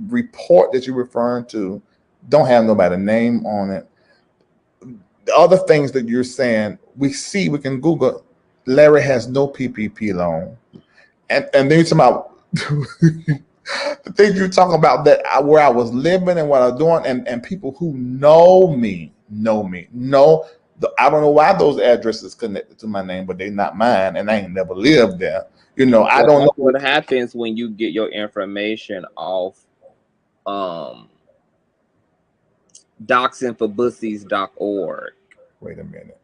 report that you're referring to don't have nobody's name on it. The other things that you're saying, we can Google, Larry has no PPP loan. And then you're talking about the things you're talking about where I was living and what I was doing, and people who know me. I don't know why those addresses connected to my name, but they're not mine, and I ain't never lived there. I don't know what happens when you get your information off doxingforbussies.org. Wait a minute.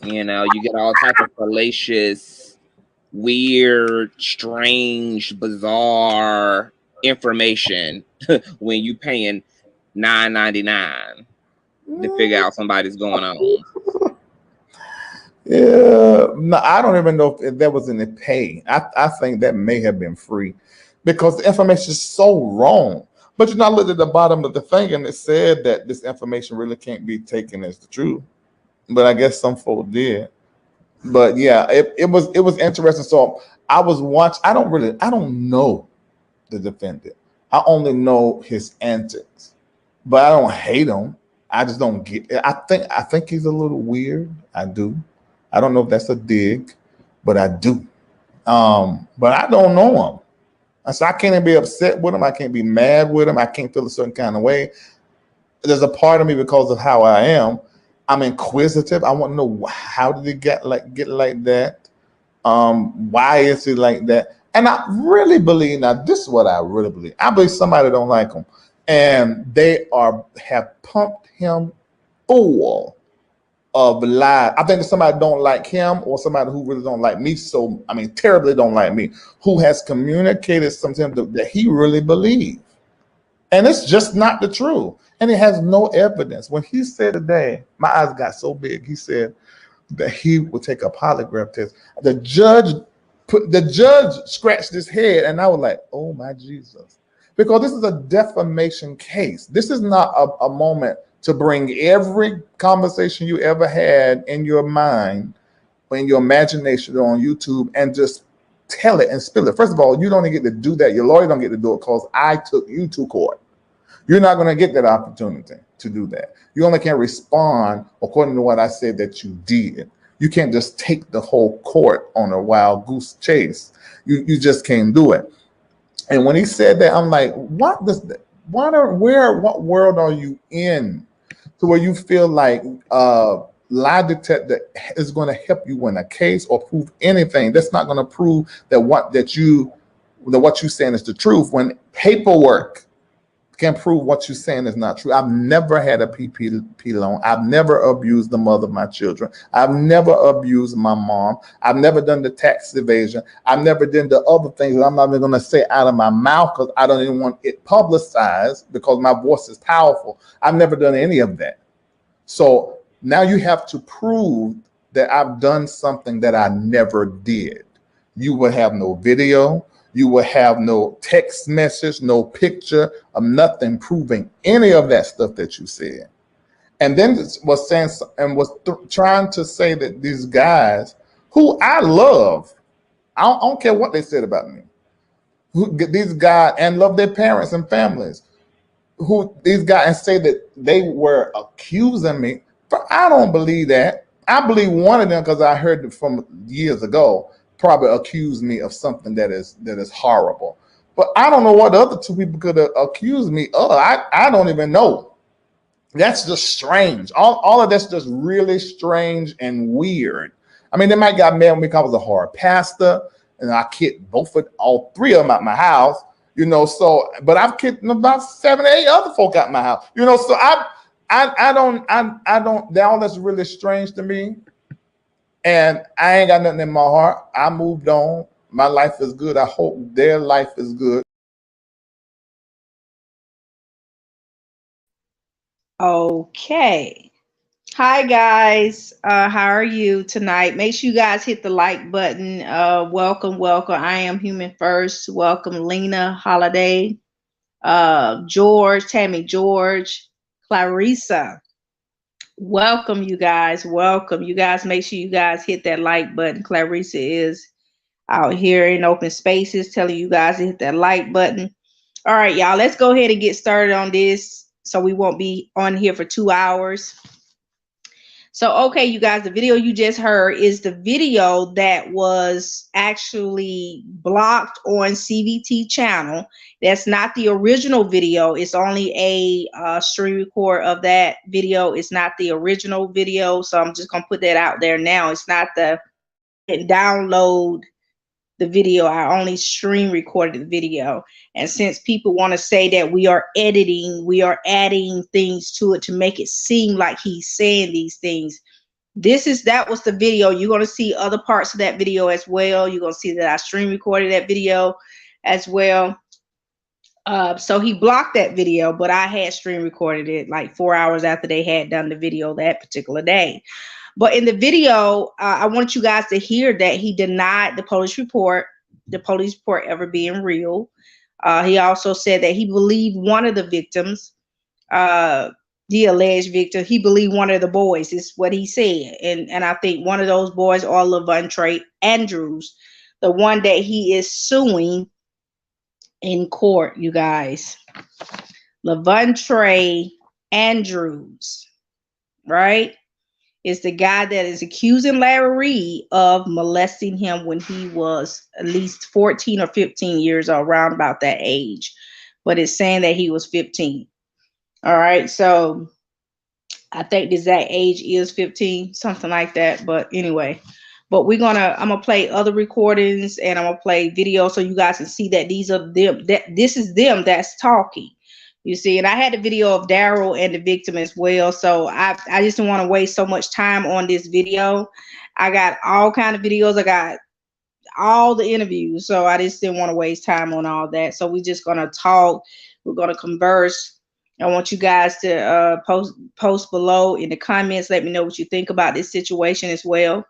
You get all types of fallacious, weird, strange, bizarre information when you paying $9.99 to figure out somebody's going on. Yeah, no, I don't even know if there was any pay. I think that may have been free because the information is so wrong. But I looked at the bottom of the thing and it said that this information really can't be taken as the truth. But I guess some folk did. But yeah, it was interesting. So I was watching. I don't know the defendant. I only know his antics, but I don't hate him. I just don't get it. I think he's a little weird. I do. I don't know if that's a dig, but I do. But I don't know him. So I can't be upset with him. I can't be mad with him. I can't feel a certain kind of way. There's a part of me, because of how I am, I'm inquisitive. I want to know, how did he get like that? Why is he like that? And I really believe, now this is what I really believe. I believe somebody don't like him, and they have pumped him full of lies. I think that somebody don't like him, or somebody who really don't like me. So terribly don't like me, who has communicated something that he really believes, and it's just not the truth. And he has no evidence. When he said today, my eyes got so big. He said that he would take a polygraph test. The judge scratched his head, and I was like, oh my Jesus. Because this is a defamation case. This is not a moment to bring every conversation you ever had in your mind, or in your imagination, or on YouTube, and just tell it and spill it. First of all, you don't get to do that. Your lawyer don't get to do it because I took you to court. You're not going to get that opportunity to do that. You only can respond according to what I said that you did. You can't just take the whole court on a wild goose chase. You just can't do it. And when he said that, I'm like, what world are you in, to where you feel like lie detector is going to help you win a case or prove anything? That's not going to prove that what you're saying is the truth, when paperwork can prove what you're saying is not true. I've never had a PPP loan. I've never abused the mother of my children. I've never abused my mom. I've never done the tax evasion. I've never done the other things that I'm not even going to say out of my mouth because I don't even want it publicized, because my voice is powerful. I've never done any of that. So now you have to prove that I've done something that I never did. You will have no video. You will have no text message, no picture of nothing proving any of that stuff that you said. And then was saying and was trying to say that these guys, who I love, I don't care what they said about me, these guys, and love their parents and families, these guys, and say that they were accusing me. But I don't believe that. I believe one of them, because I heard it from years ago, probably accused me of something that is horrible. But I don't know what the other two people could have accused me of. I don't even know. That's just strange. All of that's just really strange and weird. They might got mad at me because I was a hard pastor, and I kicked all three of them out my house, so, but I've kicked about 7 or 8 other folk out my house, so I don't, all that's really strange to me. And I ain't got nothing in my heart. I moved on. My life is good. I hope their life is good. Okay. Hi, guys. How are you tonight? Make sure you guys hit the like button. Welcome. I am Human First. Welcome, Lena Holiday, George, Tammy George, Clarissa. Welcome, you guys. Welcome. You guys, make sure you guys hit that like button. Clarissa is out here in open spaces telling you guys to hit that like button. All right, y'all, let's go ahead and get started on this so we won't be on here for 2 hours. So, okay, you guys, the video you just heard is the video that was actually blocked on CVT channel. That's not the original video. It's only a screen record of that video. It's not the original video. So I'm just going to put that out there now. It's not the download the video. I only stream recorded the video. And since people want to say that we are editing, we are adding things to it to make it seem like he's saying these things. That was the video. You're going to see other parts of that video as well. You're going to see that I stream recorded that video as well. So he blocked that video, but I had stream recorded it like 4 hours after they had done the video that particular day. But in the video, I want you guys to hear that he denied the police report ever being real. He also said that he believed one of the victims, the alleged victim, he believed one of the boys, is what he said. And I think one of those boys are Lavontraye Andrews, the one that he is suing in court, you guys. Lavontraye Andrews, right? Is the guy that is accusing Larry Reid of molesting him when he was at least 14 or 15 years old, around about that age. But it's saying that he was 15. All right, so I think this that age is 15, something like that. But anyway, but I'm gonna play other recordings and I'm gonna play video so you guys can see that these are them. That this is them that's talking. You see, and I had the video of Daryl and the victim as well. So I just don't want to waste so much time on this video. I got all kind of videos. I got all the interviews. So I just didn't want to waste time on all that. So we're just going to talk. We're going to converse. I want you guys to post below in the comments. Let me know what you think about this situation as well.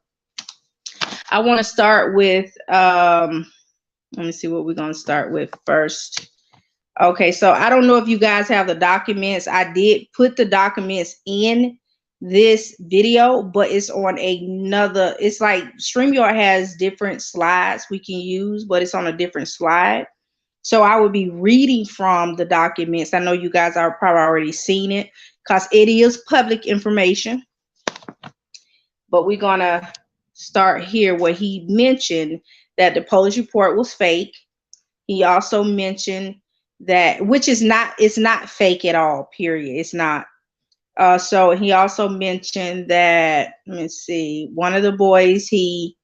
I want to start with, let me see what we're going to start with first. Okay, so I don't know if you guys have the documents. I did put the documents in this video, but it's on another. It's like StreamYard has different slides we can use, but it's on a different slide. So I will be reading from the documents. I know you guys are probably already seen it because it is public information. But we're going to start here where he mentioned that the police report was fake. He also mentioned that, which is not, it's not fake at all, period. It's not. So he also mentioned that, let me see, one of the boys he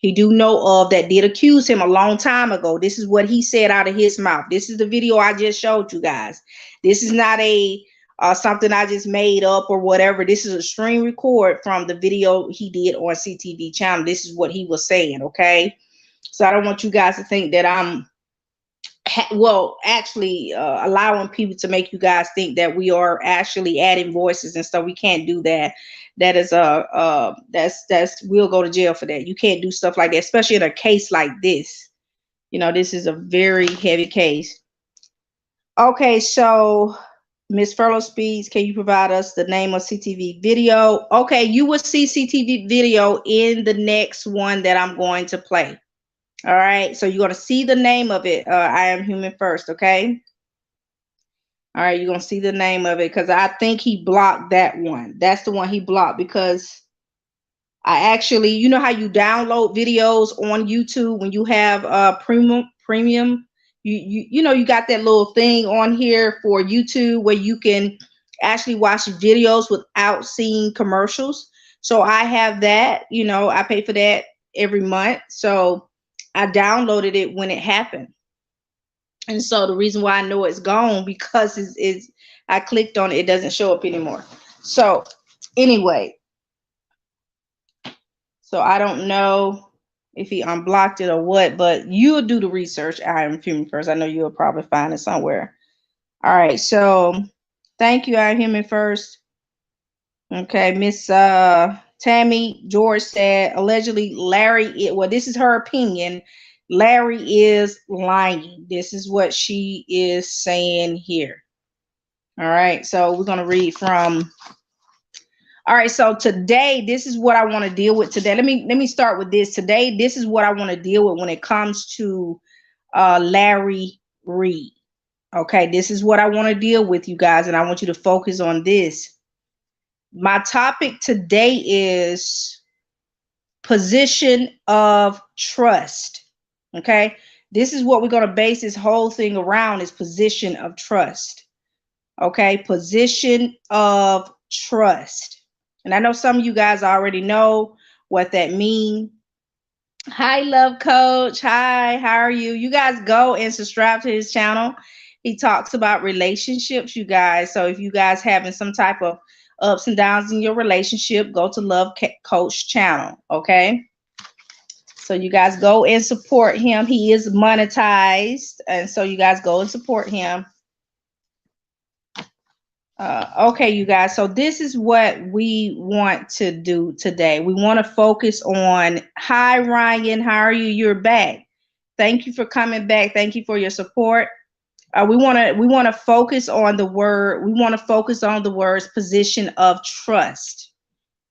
do know of that did accuse him a long time ago. This is what he said out of his mouth. This is the video I just showed you guys. This is not a something I just made up or whatever. This is a screen record from the video he did on CTV channel. This is what he was saying, okay? So I don't want you guys to think that I'm actually allowing people to make you guys think that we are actually adding voices and stuff. We can't do that. That is that's we'll go to jail for that. You can't do stuff like that, especially in a case like this. You know, this is a very heavy case. Okay, so Miss Furlow Speeds, can you provide us the name of CTV video? Okay, you will see CTV video in the next one that I'm going to play. All right, so you're going to see the name of it. I Am Human First, okay? All right, you're going to see the name of it because I think he blocked that one. That's the one he blocked because I actually, you know how you download videos on YouTube when you have premium? You know, you got that little thing on here for YouTube where you can actually watch videos without seeing commercials. So I have that, you know, I pay for that every month. So I downloaded it when it happened. And so the reason why I know it's gone because I clicked on it, it doesn't show up anymore. So anyway, so I don't know if he unblocked it or what, but you'll do the research. I Am Human First. I know you'll probably find it somewhere. All right, so thank you, I Am Human First. Okay, Miss Tammy George said allegedly Larry, well, this is her opinion. Larry is lying. This is what she is saying here. All right, so we're going to read from. All right, so today, this is what I want to deal with today. Let me start with this. Today, this is what I want to deal with when it comes to Larry Reid. Okay, this is what I want to deal with, you guys, and I want you to focus on this. My topic today is position of trust. Okay, this is what we're going to base this whole thing around, is position of trust. Okay, position of trust. And I know some of you guys already know what that means. Hi, love coach. Hi, how are you? You guys go and subscribe to his channel. He talks about relationships, you guys. So if you guys having some type of ups and downs in your relationship, go to Love Coach channel. Okay. So you guys go and support him. He is monetized. And so you guys go and support him. Okay, you guys. So this is what we want to do today. We want to focus on, hi, Ryan. How are you? You're back. Thank you for coming back. Thank you for your support. We want to focus on the word. We want to focus on the words position of trust.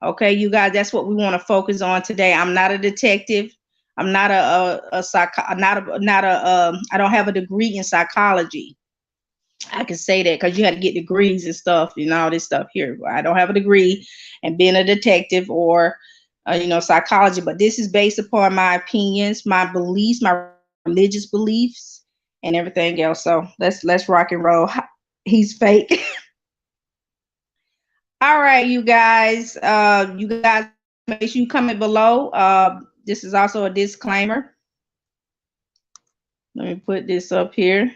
Okay, you guys, that's what we want to focus on today. I'm not a detective. I'm not I don't have a degree in psychology. I can say that because you had to get degrees and stuff and all this stuff here. I don't have a degree in being a detective or, psychology, but this is based upon my opinions, my beliefs, my religious beliefs, and everything else. So let's rock and roll. He's fake. All right, you guys. Make sure you comment below. This is also a disclaimer. Let me put this up here.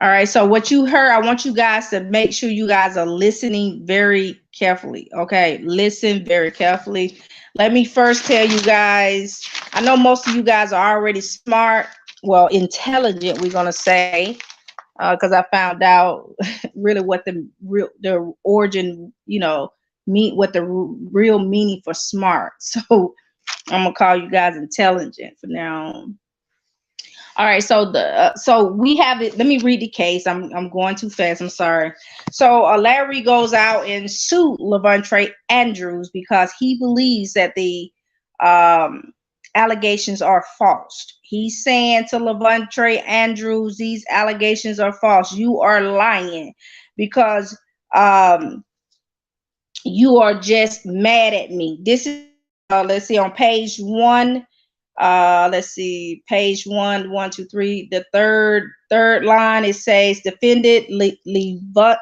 All right, so what you heard, I want you guys to make sure you guys are listening very carefully. Okay, listen very carefully. Let me first tell you guys, I know most of you guys are already smart, well, intelligent, we're gonna say, because I found out really what the origin, what the real meaning for smart. So I'm gonna call you guys intelligent for now on. All right, so we have it. Let me read the case. I'm going too fast. I'm sorry. So Larry goes out and sued Lavontraye Andrews because he believes that the allegations are false. He's saying to Lavontraye Andrews, these allegations are false. You are lying because you are just mad at me. This is let's see, on page 1. Let's see, page 1, 2, 3. The third line, it says defendant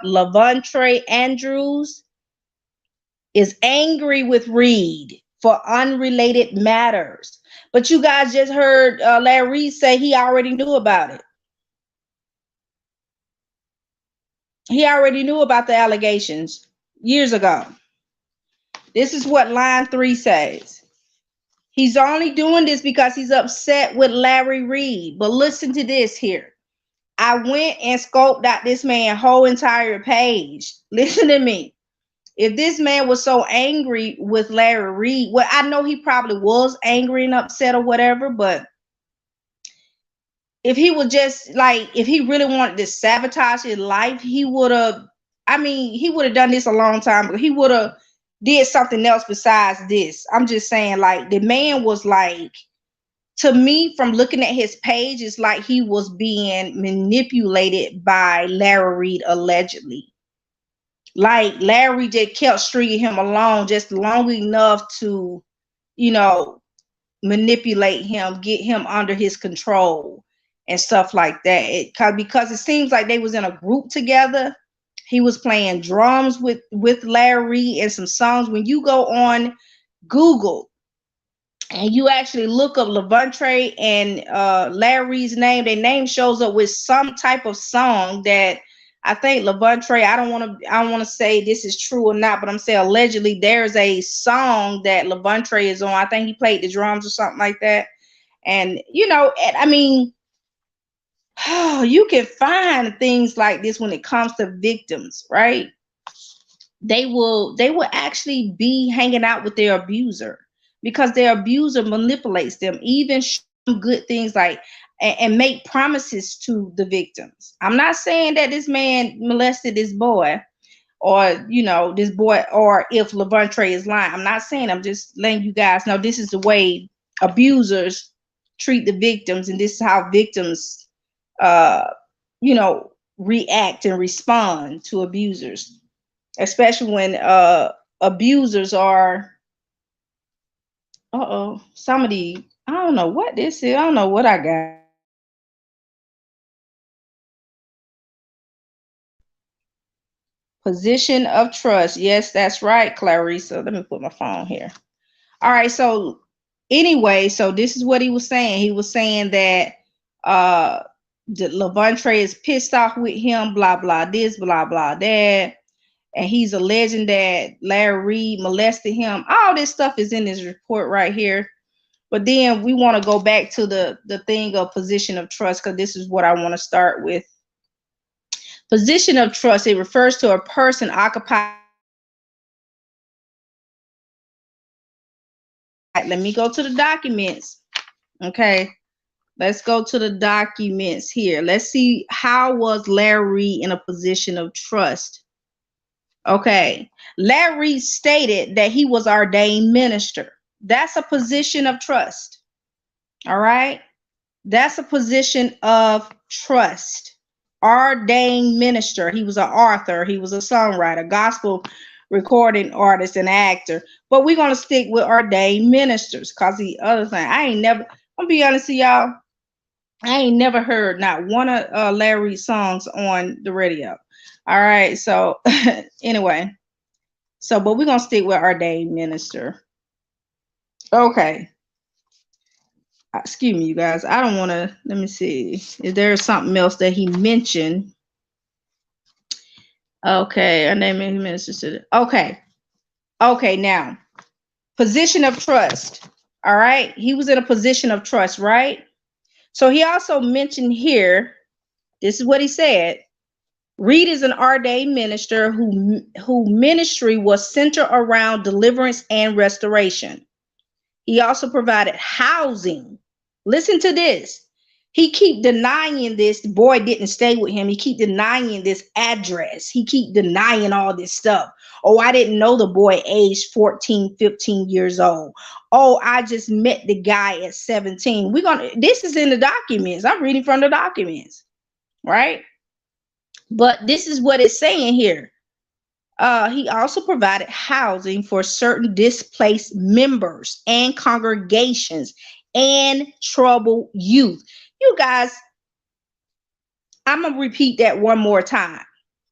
Lavontraye Andrews is angry with Reid for unrelated matters. But you guys just heard Larry Reid say he already knew about it. He already knew about the allegations years ago. This is what line 3 says. He's only doing this because he's upset with Larry Reid. But listen to this here. I went and scoped out this man's whole entire page. Listen to me. If this man was so angry with Larry Reid, well, I know he probably was angry and upset or whatever, but if he was just like, if he really wanted to sabotage his life, he would have, he would have done this a long time ago. He would have did something else besides this. I'm just saying, like, the man was like, to me, from looking at his page, it's like he was being manipulated by Larry Reid, allegedly. Like, Larry just kept stringing him along just long enough to, manipulate him, get him under his control and stuff like that. Because it seems like they was in a group together. He was playing drums with Larry Reid and some songs. When you go on Google and you actually look up Lavontraye and Larry Reid's name, their name shows up with some type of song that I think Lavontraye, I don't want to say this is true or not, but I'm saying allegedly there's a song that Lavontraye is on. I think he played the drums or something like that. And you can find things like this when it comes to victims, right? They will actually be hanging out with their abuser because their abuser manipulates them, even show them good things like and make promises to the victims. I'm not saying that this man molested this boy or this boy, or if Lavontraye is lying. I'm not saying, I'm just letting you guys know this is the way abusers treat the victims, and this is how victims you know, react and respond to abusers, especially when abusers are somebody, I don't know what this is, I don't know what I got. Position of trust. Yes, that's right, Clarissa. Let me put my phone here. All right, so anyway, so this is what he was saying. He was saying that Lavontraye is pissed off with him, blah blah this, blah blah that, and he's alleging that Larry Reid molested him. All this stuff is in this report right here. But then we want to go back to the thing of position of trust, because this is what I want to start with. Position of trust, it refers to a person occupying. Let me go to the documents. Okay, let's go to the documents here. Let's see, how was Larry Reid in a position of trust? Okay, Larry Reid stated that he was ordained minister. That's a position of trust. All right, that's a position of trust. Ordained minister. He was an author, he was a songwriter, gospel recording artist, and actor. But we're gonna stick with ordained ministers, because the other thing, I'm gonna be honest with y'all, I ain't never heard not one of Larry's songs on the radio. All right, so anyway, so but we're gonna stick with ordained minister. Okay. Excuse me, you guys. I don't want to. Let me see. Is there something else that he mentioned? Okay, our name is minister. Okay. Okay, now position of trust. All right, he was in a position of trust, right? So he also mentioned here. This is what he said. Reid is an ordained minister who ministry was centered around deliverance and restoration. He also provided housing. Listen to this. He keep denying this. The boy didn't stay with him. He keep denying this address. He keep denying all this stuff. Oh, I didn't know the boy aged 14, 15 years old. Oh, I just met the guy at 17. This is in the documents. I'm reading from the documents, right? But this is what it's saying here. He also provided housing for certain displaced members and congregations and troubled youth. You guys, I'm going to repeat that one more time.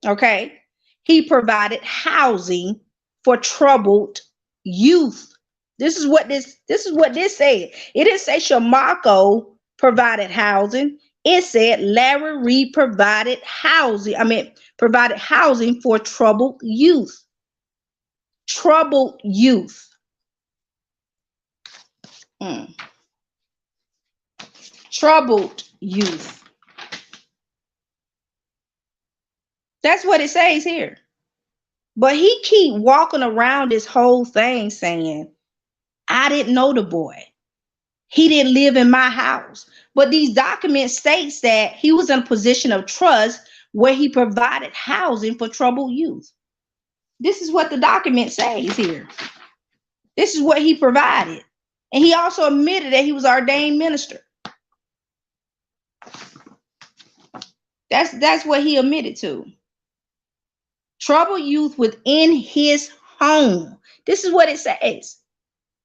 Okay. He provided housing for troubled youth. This is what this said. It didn't say Shamako provided housing. It said Larry Reid provided housing. Provided housing for troubled youth. Troubled youth. Troubled youth. That's what it says here. But he keep walking around this whole thing saying, I didn't know the boy. He didn't live in my house. But these documents states that he was in a position of trust where he provided housing for troubled youth. This is what the document says here. This is what he provided. And he also admitted that he was ordained minister. That's what he admitted to. Troubled youth within his home. This is what it says.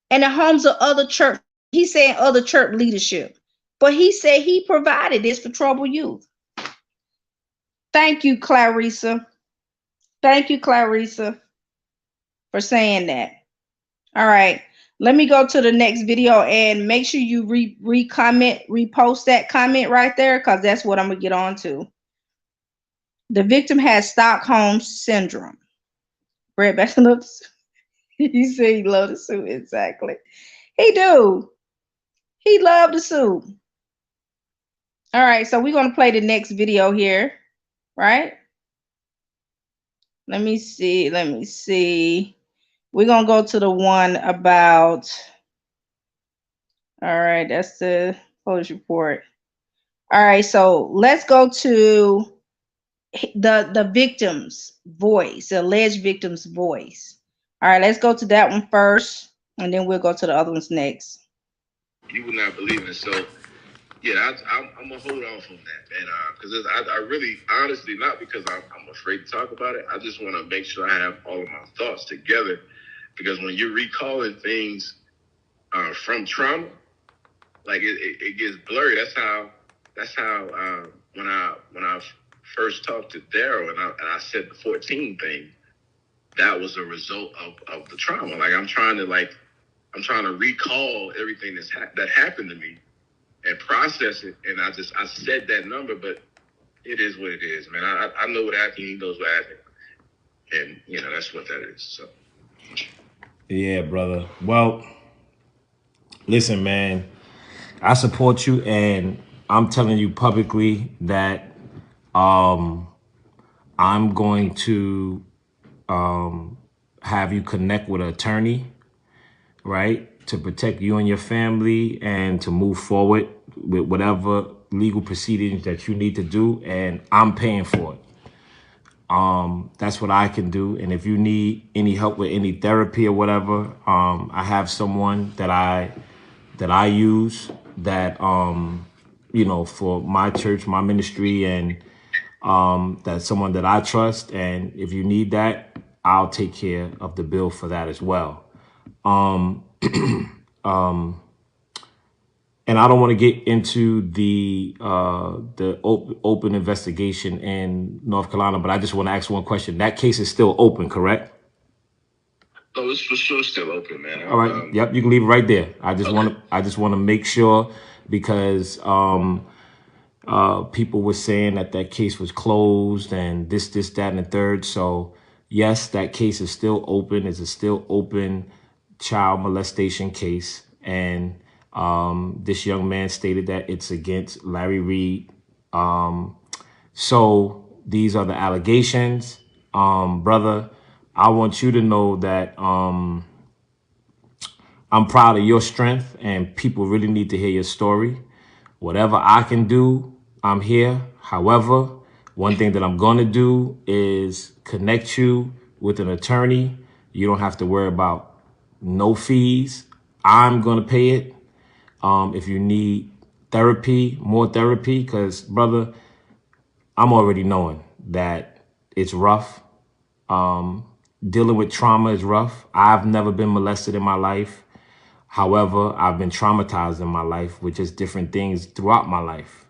And the homes of other church. He's saying other church leadership. But he said he provided this for troubled youth. Thank you, Clarissa. Thank you, Clarissa, for saying that. All right. Let me go to the next video and make sure you repost that comment right there, because that's what I'm going to get on to. The victim has Stockholm syndrome. Brett Beckham, he said he loved the suit. Exactly. He do. He loved the suit. All right. So we're going to play the next video here. Right? Let me see. Let me see. We're going to go to the one about, all right, that's the police report. All right, so let's go to the victim's voice, the alleged victim's voice. All right, let's go to that one first, and then we'll go to the other ones next. You would not believe it. So Yeah, I'm gonna hold off on that, man. Because I really, honestly, not because I'm afraid to talk about it. I just want to make sure I have all of my thoughts together. Because when you're recalling things from trauma, like it gets blurry. That's how when I first talked to Daryl and I said the 14 thing, that was a result of the trauma. Like I'm trying to recall everything that happened to me and process it. And I said that number, but it is what it is, man. I know what happened. He knows what happened, and that's what that is. So. Yeah, brother. Well, listen, man. I support you, and I'm telling you publicly that I'm going to have you connect with an attorney, right, to protect you and your family and to move forward with whatever legal proceedings that you need to do, and I'm paying for it. That's what I can do. And if you need any help with any therapy or whatever, I have someone that I use that for my church, my ministry, and that's someone that I trust. And if you need that, I'll take care of the bill for that as well. And I don't want to get into the open investigation in North Carolina, but I just want to ask one question. That case is still open, correct? Oh, it's for sure still open, man. All right. Yep, you can leave it right there. I just want to make sure, because people were saying that case was closed and this, that, and the third. So yes, that case is still open. It's a still open child molestation case, and this young man stated that it's against Larry Reid. So these are the allegations. Brother, I want you to know that I'm proud of your strength, and people really need to hear your story. Whatever I can do, I'm here. However, one thing that I'm going to do is connect you with an attorney. You don't have to worry about no fees. I'm going to pay it. If you need therapy, more therapy, because, brother, I'm already knowing that it's rough. Dealing with trauma is rough. I've never been molested in my life. However, I've been traumatized in my life with just different things throughout my life.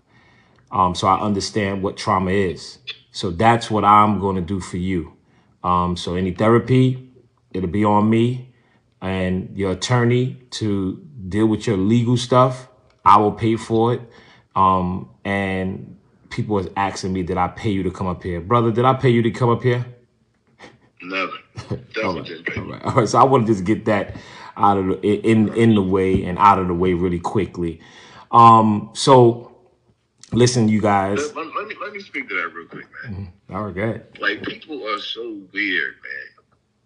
So I understand what trauma is. So that's what I'm going to do for you. So any therapy, it'll be on me and your attorney to deal with your legal stuff. I will pay for it. And people was asking me, did I pay you to come up here? Brother, did I pay you to come up here? Never. Definitely didn't pay you. All right. So I want to just get that out of in the way and out of the way really quickly. So listen, you guys. Let me speak to that real quick, man. All right, go ahead. Like, people are so weird, man.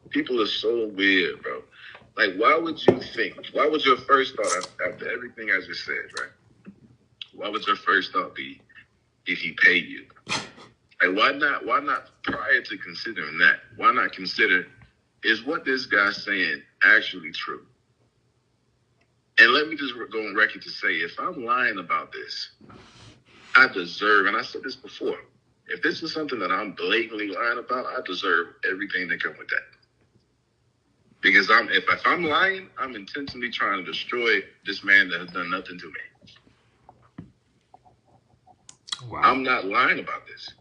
People are so weird, bro. Like, why would your first thought after everything I just said, right? Why would your first thought be, did he pay you? Like, why not prior to considering that? Why not consider, is what this guy's saying actually true? And let me just go on record to say, if I'm lying about this, I deserve, and I said this before, if this is something that I'm blatantly lying about, I deserve everything that comes with that. Because if I'm lying, I'm intentionally trying to destroy this man that has done nothing to me. Wow. I'm not lying about this.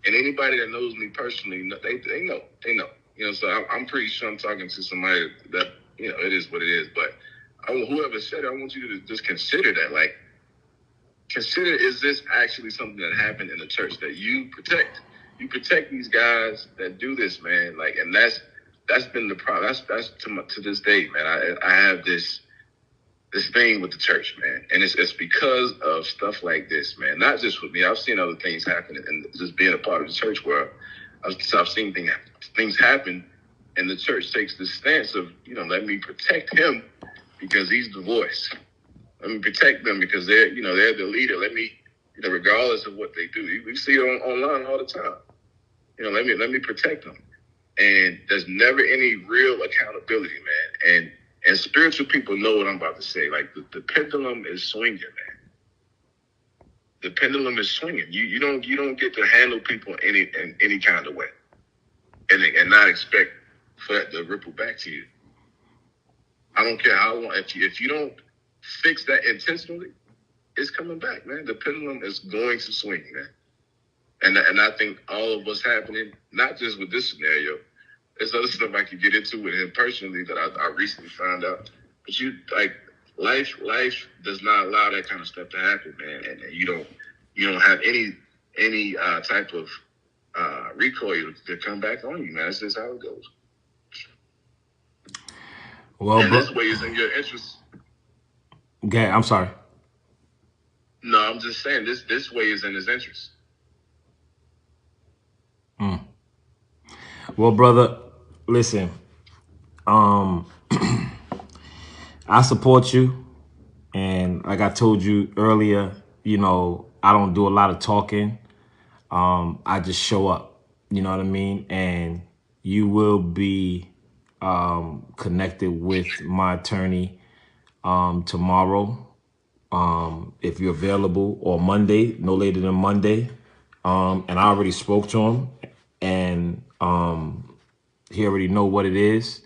And anybody that knows me personally, they know. So I'm pretty sure I'm talking to somebody that, it is what it is. But whoever said it, I want you to just consider that. Like, consider, is this actually something that happened in the church that you protect? You protect these guys that do this, man. Like, and that's been the problem. That's to this day, man. I have this thing with the church, man, and it's because of stuff like this, man. Not just with me. I've seen other things happen, and just being a part of the church where I've seen things happen, and the church takes this stance of, let me protect him because he's the voice. Let me protect them because they're the leader. Let me, regardless of what they do. We see it online all the time. Let me protect them. And there's never any real accountability, man. And spiritual people know what I'm about to say. Like, the pendulum is swinging, man. the pendulum is swinging. You don't get to handle people in any kind of way, and not expect for that to ripple back to you. I don't care how long. If you don't fix that intentionally, it's coming back, man. The pendulum is going to swing, man. And I think all of us happening, not just with this scenario. There's other stuff I could get into with him personally that I recently found out. But life does not allow that kind of stuff to happen, man. And you don't have any type of recoil to come back on you, man. That's just how it goes. Well, and this way is in your interest. Okay, I'm sorry. No, I'm just saying this way is in his interest. Well, brother, listen. I support you, and like I told you earlier, I don't do a lot of talking. I just show up. You know what I mean? And you will be connected with my attorney tomorrow, if you're available, or Monday, no later than Monday. And I already spoke to him, and he already know what it is.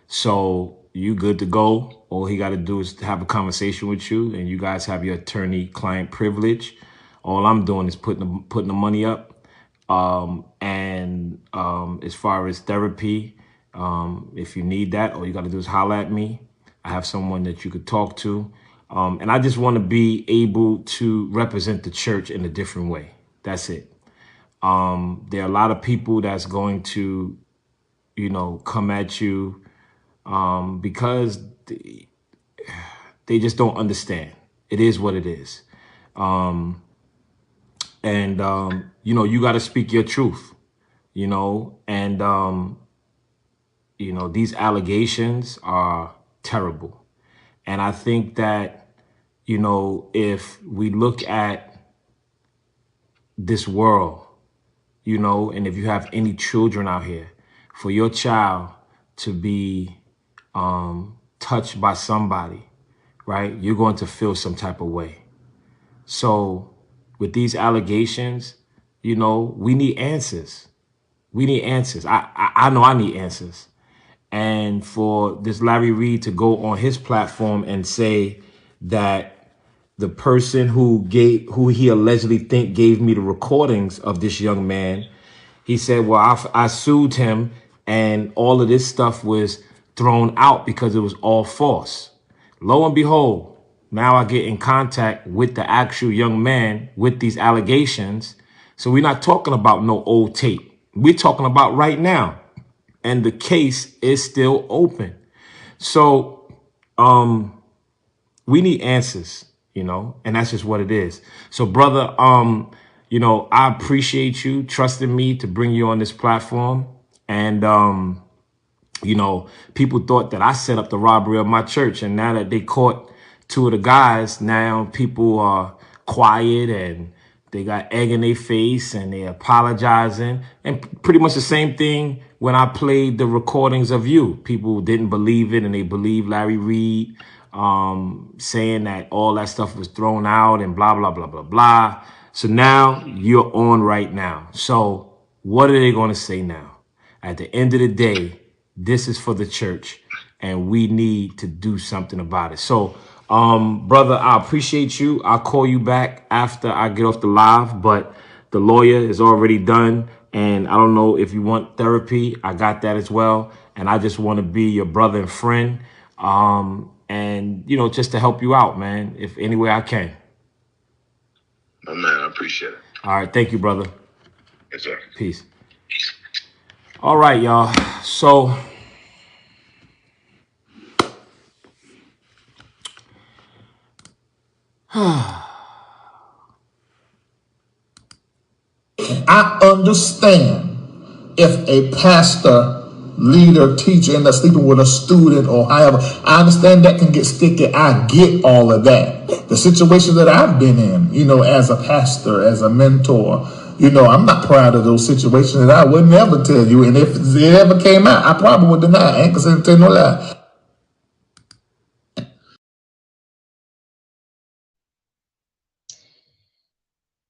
So you good to go. All he got to do is have a conversation with you, and you guys have your attorney-client privilege. All I'm doing is putting the money up. And as far as therapy, if you need that, all you got to do is holler at me. I have someone that you could talk to. And I just want to be able to represent the church in a different way. That's it. There are a lot of people that's going to, come at you because they just don't understand. It is what it is. You got to speak your truth, and, these allegations are terrible. And I think that, if we look at this world, and if you have any children out here, for your child to be touched by somebody, right, you're going to feel some type of way. So with these allegations, we need answers. We need answers. I know I need answers. And for this Larry Reid to go on his platform and say that the person who he allegedly gave me the recordings of this young man, he said, well, I sued him and all of this stuff was thrown out because it was all false. Lo and behold, now I get in contact with the actual young man with these allegations. So we're not talking about no old tape. We're talking about right now. And the case is still open. So we need answers, and that's just what it is. So, brother, I appreciate you trusting me to bring you on this platform. And, people thought that I set up the robbery of my church. And now that they caught two of the guys, now people are quiet and they got egg in their face and they're apologizing. And pretty much the same thing when I played the recordings of you. People didn't believe it, and they believed Larry Reid saying that all that stuff was thrown out and blah, blah, blah, blah, blah. So now you're on right now. So what are they going to say now? At the end of the day, this is for the church, and we need to do something about it. So, brother, I appreciate you. I'll call you back after I get off the live, but the lawyer is already done. And I don't know if you want therapy. I got that as well. And I just want to be your brother and friend. And, just to help you out, man, if any way I can. Oh, man, I appreciate it. All right. Thank you, brother. Yes, sir. Peace. All right, y'all. So I understand if a pastor, leader, teacher, and they're sleeping with a student or however, I understand that can get sticky. I get all of that. The situation that I've been in, as a pastor, as a mentor, I'm not proud of those situations, and I would never tell you. And if it ever came out, I probably would deny it. I ain't gonna tell no lie.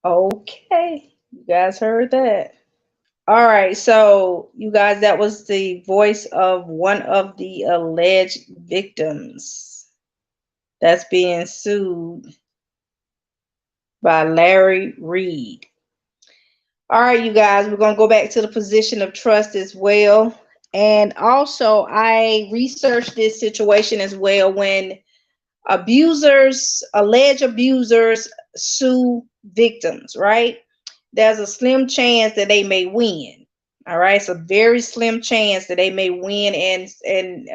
Okay, you guys heard that. All right, so you guys, that was the voice of one of the alleged victims that's being sued by Larry Reid. All right, you guys, we're going to go back to the position of trust as well. And also, I researched this situation as well. When alleged abusers sue victims, right? There's a slim chance that they may win. All right, it's a very slim chance that they may win. And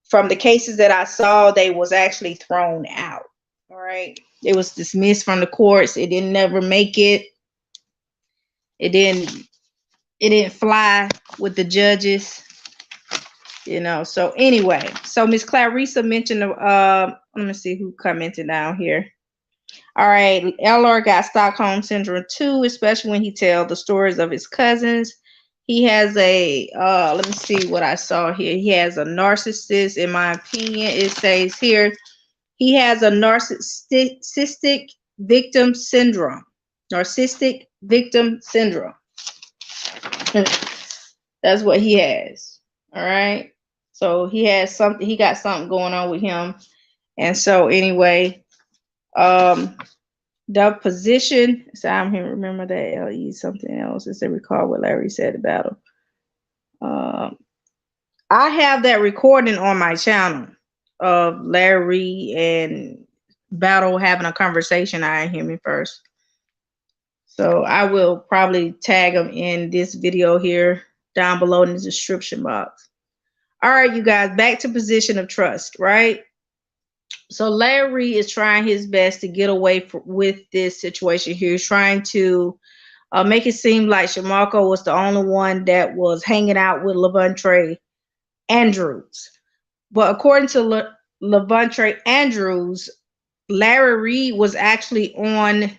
from the cases that I saw, they was actually thrown out. All right, it was dismissed from the courts. It didn't never make it. It didn't fly with the judges, you know. So anyway, so Miss Clarissa mentioned let me see who commented down here. All right, Elor got Stockholm syndrome too, especially when he tells the stories of his cousins. He has a let me see what I saw here. He has a narcissist, in my opinion. It says here he has a narcissistic victim syndrome. Narcissistic victim syndrome. That's what he has. All right. So he has something, he got something going on with him. And so anyway, the position, so I'm here, remember that LE something else, as I recall what Larry said about him. I have that recording on my channel of Larry and Battle having a conversation. I hear me first. So I will probably tag them in this video here down below in the description box. All right, you guys, back to position of trust, right? So Larry is trying his best to get away with this situation here. He's trying to make it seem like Shamarko was the only one that was hanging out with Lavontraye Andrews. But according to Lavontraye Andrews, Larry Reid was actually one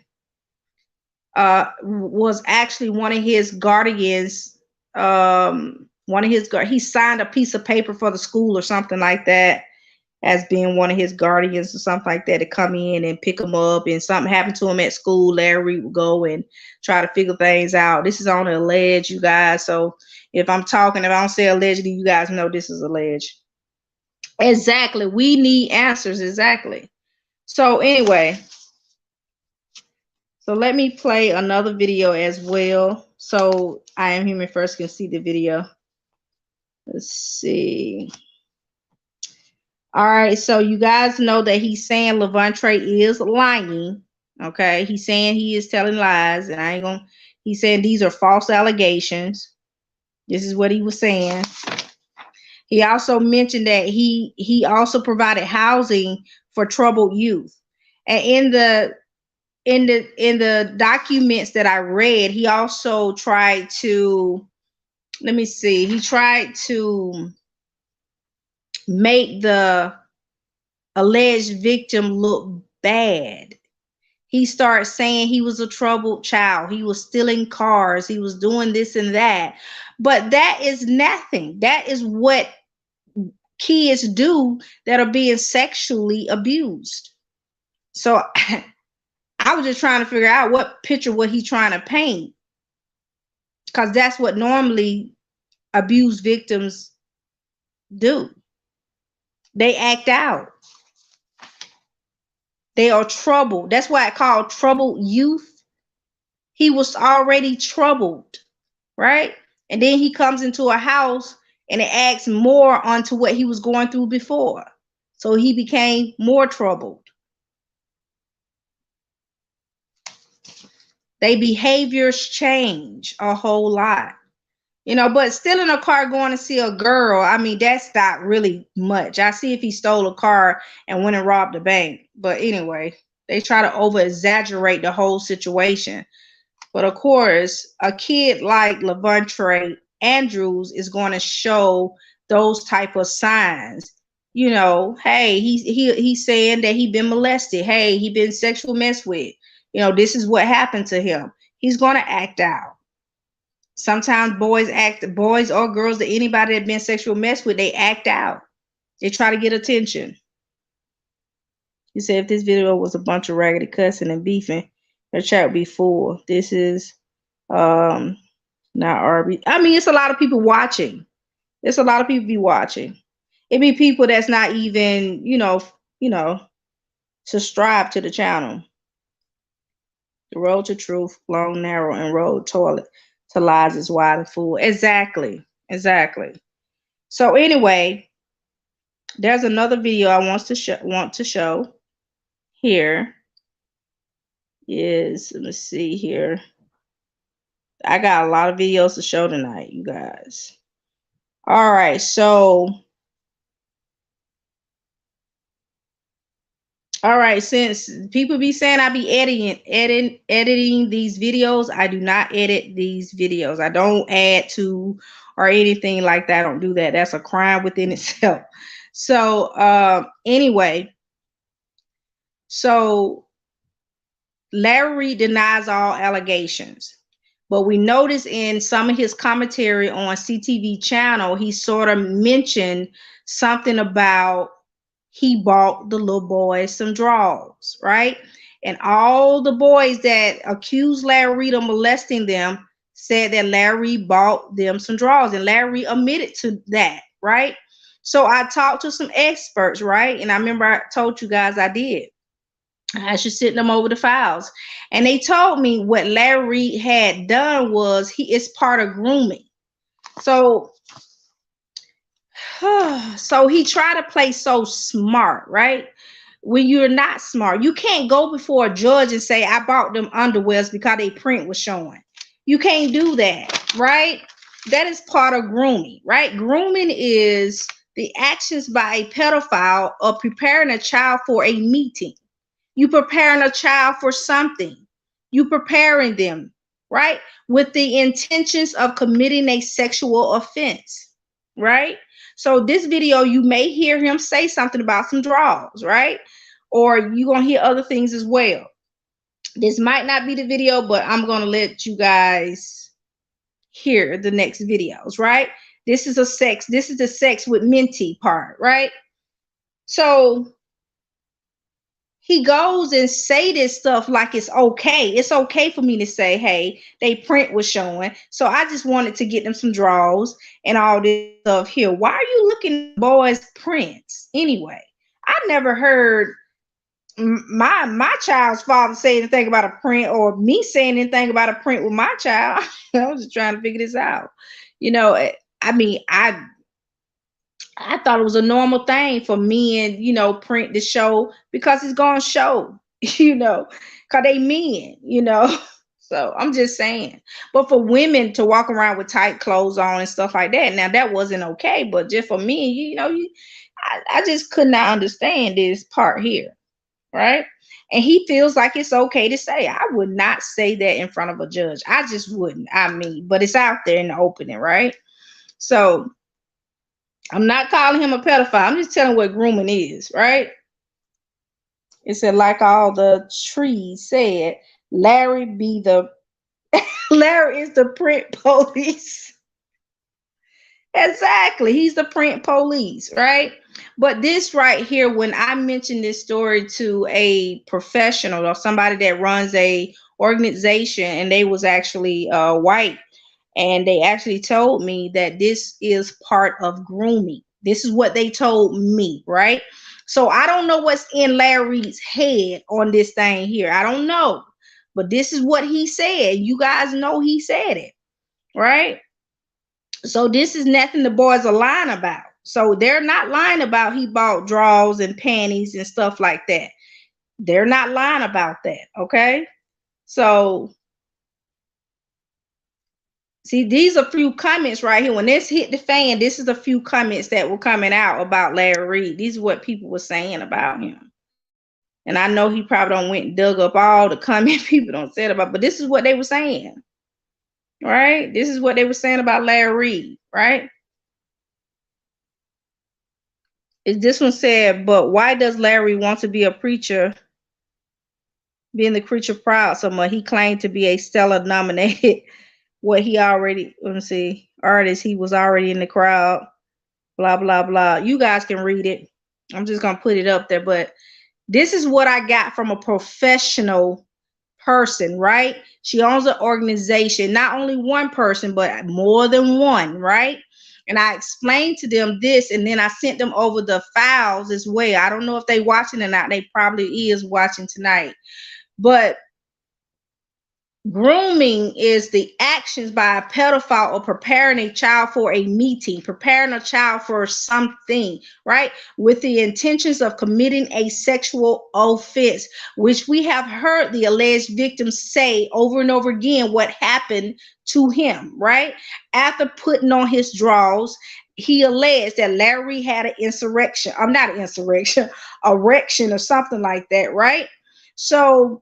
of his guardians. He signed a piece of paper for the school or something like that as being one of his guardians or something like that, to come in and pick him up, and something happened to him at school, Larry would go and try to figure things out. This is on alleged, you guys. So if I don't say allegedly, you guys know this is alleged. Exactly. We need answers. Exactly. So anyway, so let me play another video as well. So I Am Human First can see the video. Let's see. All right, so you guys know that he's saying Lavontraye is lying. Okay, he's saying he is telling lies, and he's saying these are false allegations. This is what he was saying. He also mentioned that he also provided housing for troubled youth. And in the documents that I read, he also tried to, let me see, he tried to make the alleged victim look bad. He started saying he was a troubled child. He was stealing cars. He was doing this and that. But that is nothing. That is what kids do that are being sexually abused. So I was just trying to figure out what picture was he trying to paint, because that's what normally abused victims do. They act out. They are troubled. That's why I call troubled youth. He was already troubled, right? And then he comes into a house and it adds more onto what he was going through before. So he became more troubled. Their behaviors change a whole lot. You know, but stealing a car, going to see a girl, I mean, that's not really much. I see if he stole a car and went and robbed a bank. But anyway, they try to over-exaggerate the whole situation. But of course, a kid like Lavontraye Andrews is going to show those type of signs. You know, hey, he's saying that he been molested. Hey, he been sexual messed with. You know, this is what happened to him. He's going to act out. Sometimes boys or girls, that anybody that been sexual messed with, they act out. They try to get attention. He said if this video was a bunch of raggedy cussing and beefing, Her chat will be full. This is not RB. I mean, it's a lot of people watching. It's a lot of people be watching. It be people that's not even, subscribe to the channel. The road to truth, long, narrow, and road to lies is wide and full. Exactly. So anyway, there's another video I want to show here. Let's see here. I got a lot of videos to show tonight, you guys. All right, so since people be saying I be editing these videos, I do not edit these videos. I don't add to or anything like that. I don't do that. That's a crime within itself. So anyway, so Larry Reid denies all allegations, but we notice in some of his commentary on CTV channel, he sort of mentioned something about he bought the little boys some draws, right? And all the boys that accused Larry Reid of molesting them said that Larry bought them some draws, and Larry admitted to that, right? So I talked to some experts, right? And I remember I told you guys I did. I should send them over the files. And they told me what Larry Reid had done was it's part of grooming. So he tried to play so smart, right? When you're not smart, you can't go before a judge and say, I bought them underwears because they print was showing. You can't do that, right? That is part of grooming, right? Grooming is the actions by a pedophile of preparing a child for a meeting. You preparing a child for something. You preparing them, right? With the intentions of committing a sexual offense, right? So this video, you may hear him say something about some draws, right? Or you're going to hear other things as well. This might not be the video, but I'm going to let you guys hear the next videos, right? This is the sex with Minty part, right? So he goes and say this stuff like it's okay. It's okay for me to say, hey, they print was showing. So I just wanted to get them some draws and all this stuff here. Why are you looking at boys' prints anyway? I never heard my child's father say anything about a print or me saying anything about a print with my child. I was just trying to figure this out. I mean, I thought it was a normal thing for men, print to show because it's going to show, because they men, So I'm just saying. But for women to walk around with tight clothes on and stuff like that, now that wasn't okay. But just for men, I just could not understand this part here, right? And he feels like it's okay to say. I would not say that in front of a judge. I just wouldn't. But it's out there in the opening, right? So I'm not calling him a pedophile. I'm just telling what grooming is, right? It said, like all the trees said, Larry is the print police. Exactly. He's the print police, right? But this right here, when I mentioned this story to a professional or somebody that runs a organization, and they was actually white, and they actually told me that this is part of grooming. This is what they told me, right? So I don't know what's in Larry's head on this thing here. I don't know. But this is what he said. You guys know he said it, right? So this is nothing the boys are lying about. So they're not lying about he bought drawers and panties and stuff like that. They're not lying about that, okay? So see, these are a few comments right here. When this hit the fan, this is a few comments that were coming out about Larry Reid. These are what people were saying about him. And I know he probably don't went and dug up all the comments people don't say about, but this is what they were saying, right? This is what they were saying about Larry Reid, right? This one said, but why does Larry want to be a preacher, being the creature proud so much? He claimed to be a Stellar nominated. What he already, let me see, artist, he was already in the crowd, blah, blah, blah. You guys can read it. I'm just going to put it up there. But this is what I got from a professional person, right? She owns an organization, not only one person, but more than one, right? And I explained to them this, and then I sent them over the files as well. I don't know if they watching or not. They probably is watching tonight. But grooming is the actions by a pedophile or preparing a child for a meeting, preparing a child for something, right? With the intentions of committing a sexual offense, which we have heard the alleged victim say over and over again what happened to him, right? After putting on his drawers, he alleged that Larry had an insurrection. I'm not an insurrection, erection or something like that, right? So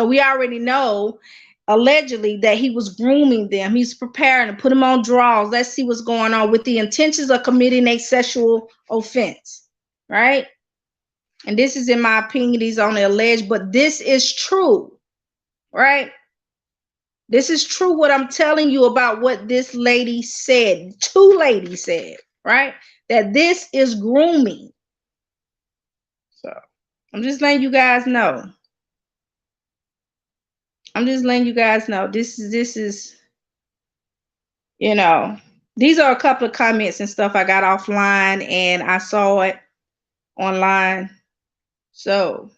we already know allegedly that he was grooming them. He's preparing to put them on drawers. Let's see what's going on with the intentions of committing a sexual offense, right? And this is, in my opinion, he's only alleged, but this is true, right? This is true what I'm telling you about what this lady said. Two ladies said, right? That this is grooming. So I'm just letting you guys know. I'm just letting you guys know this is, you know, these are a couple of comments and stuff I got offline and I saw it online. So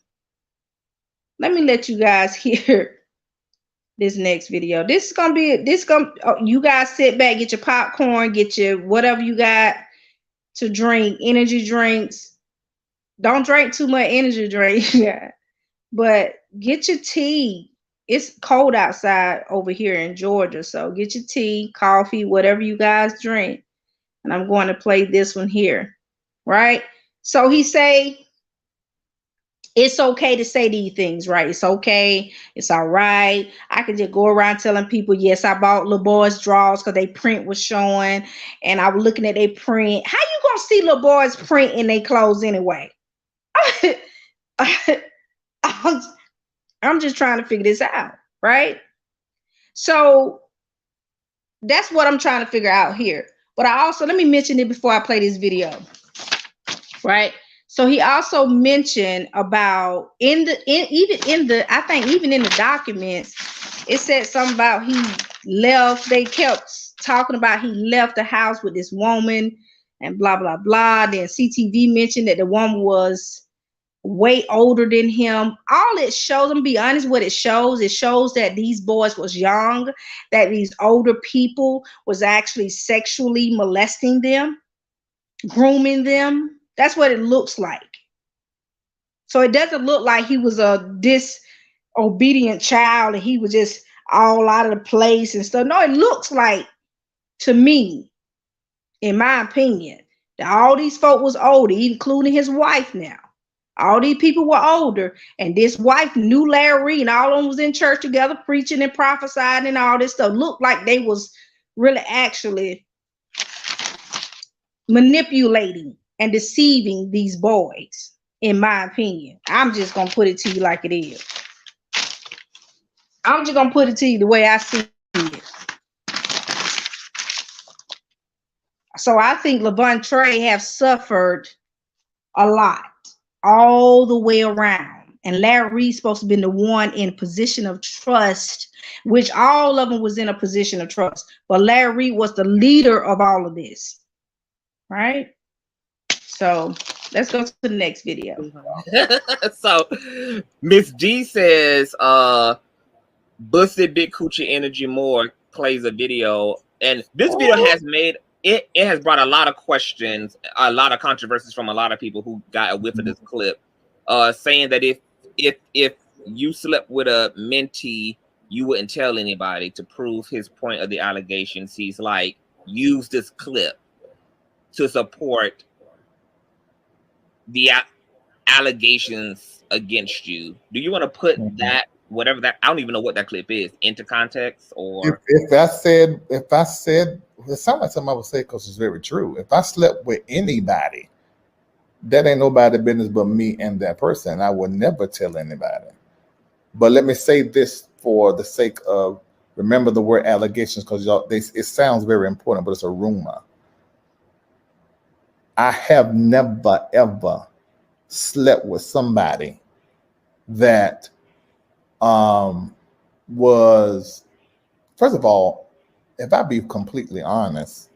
let me let you guys hear this next video. This is gonna be you guys sit back, get your popcorn, get your whatever you got to drink, energy drinks. Don't drink too much energy drink, yeah. But get your tea. It's cold outside over here in Georgia, so get your tea, coffee, whatever you guys drink. And I'm going to play this one here, right? So he say, it's okay to say these things, right? It's okay. It's all right. I can just go around telling people, yes, I bought little boys' drawers because their print was showing, and I was looking at their print. How you gonna see little boys' print in their clothes anyway? I'm just trying to figure this out, right? So that's what I'm trying to figure out here. But I also, let me mention it before I play this video, right? So he also mentioned about even in the documents, it said something about he left. They kept talking about he left the house with this woman and blah, blah, blah. Then CTV mentioned that the woman was way older than him. All it shows, I'm gonna be honest, what it shows that these boys was young, that these older people was actually sexually molesting them, grooming them. That's what it looks like. So it doesn't look like he was a disobedient child and he was just all out of the place and stuff. No, it looks like, to me, in my opinion, that all these folk was older, including his wife now. All these people were older, and this wife knew Larry Reid, and all of them was in church together, preaching and prophesying and all this stuff. Looked like they was really actually manipulating and deceiving these boys, in my opinion. I'm just going to put it to you like it is. I'm just going to put it to you the way I see it. So I think Lavontraye have suffered a lot, all the way around. And Larry Reid's supposed to have been the one in position of trust, which all of them was in a position of trust. But Larry Reid was the leader of all of this, right? So let's go to the next video. So Miss G says, Busted Big Coochie Energy More plays a video. And this video has made, it has brought a lot of questions, a lot of controversies from a lot of people who got a whiff of this clip, saying that if you slept with a mentee, you wouldn't tell anybody. To prove his point of the allegations, he's like, use this clip to support the allegations against you. Do you want to put that, whatever that, I don't even know what that clip is, into context? Or if I said it sounds like something I would say because it's very true. If I slept with anybody, that ain't nobody business but me and that person. I would never tell anybody. But let me say this for the sake of, remember the word allegations, because it sounds very important, but it's a rumor. I have never ever slept with somebody that was, first of all, if I be completely honest,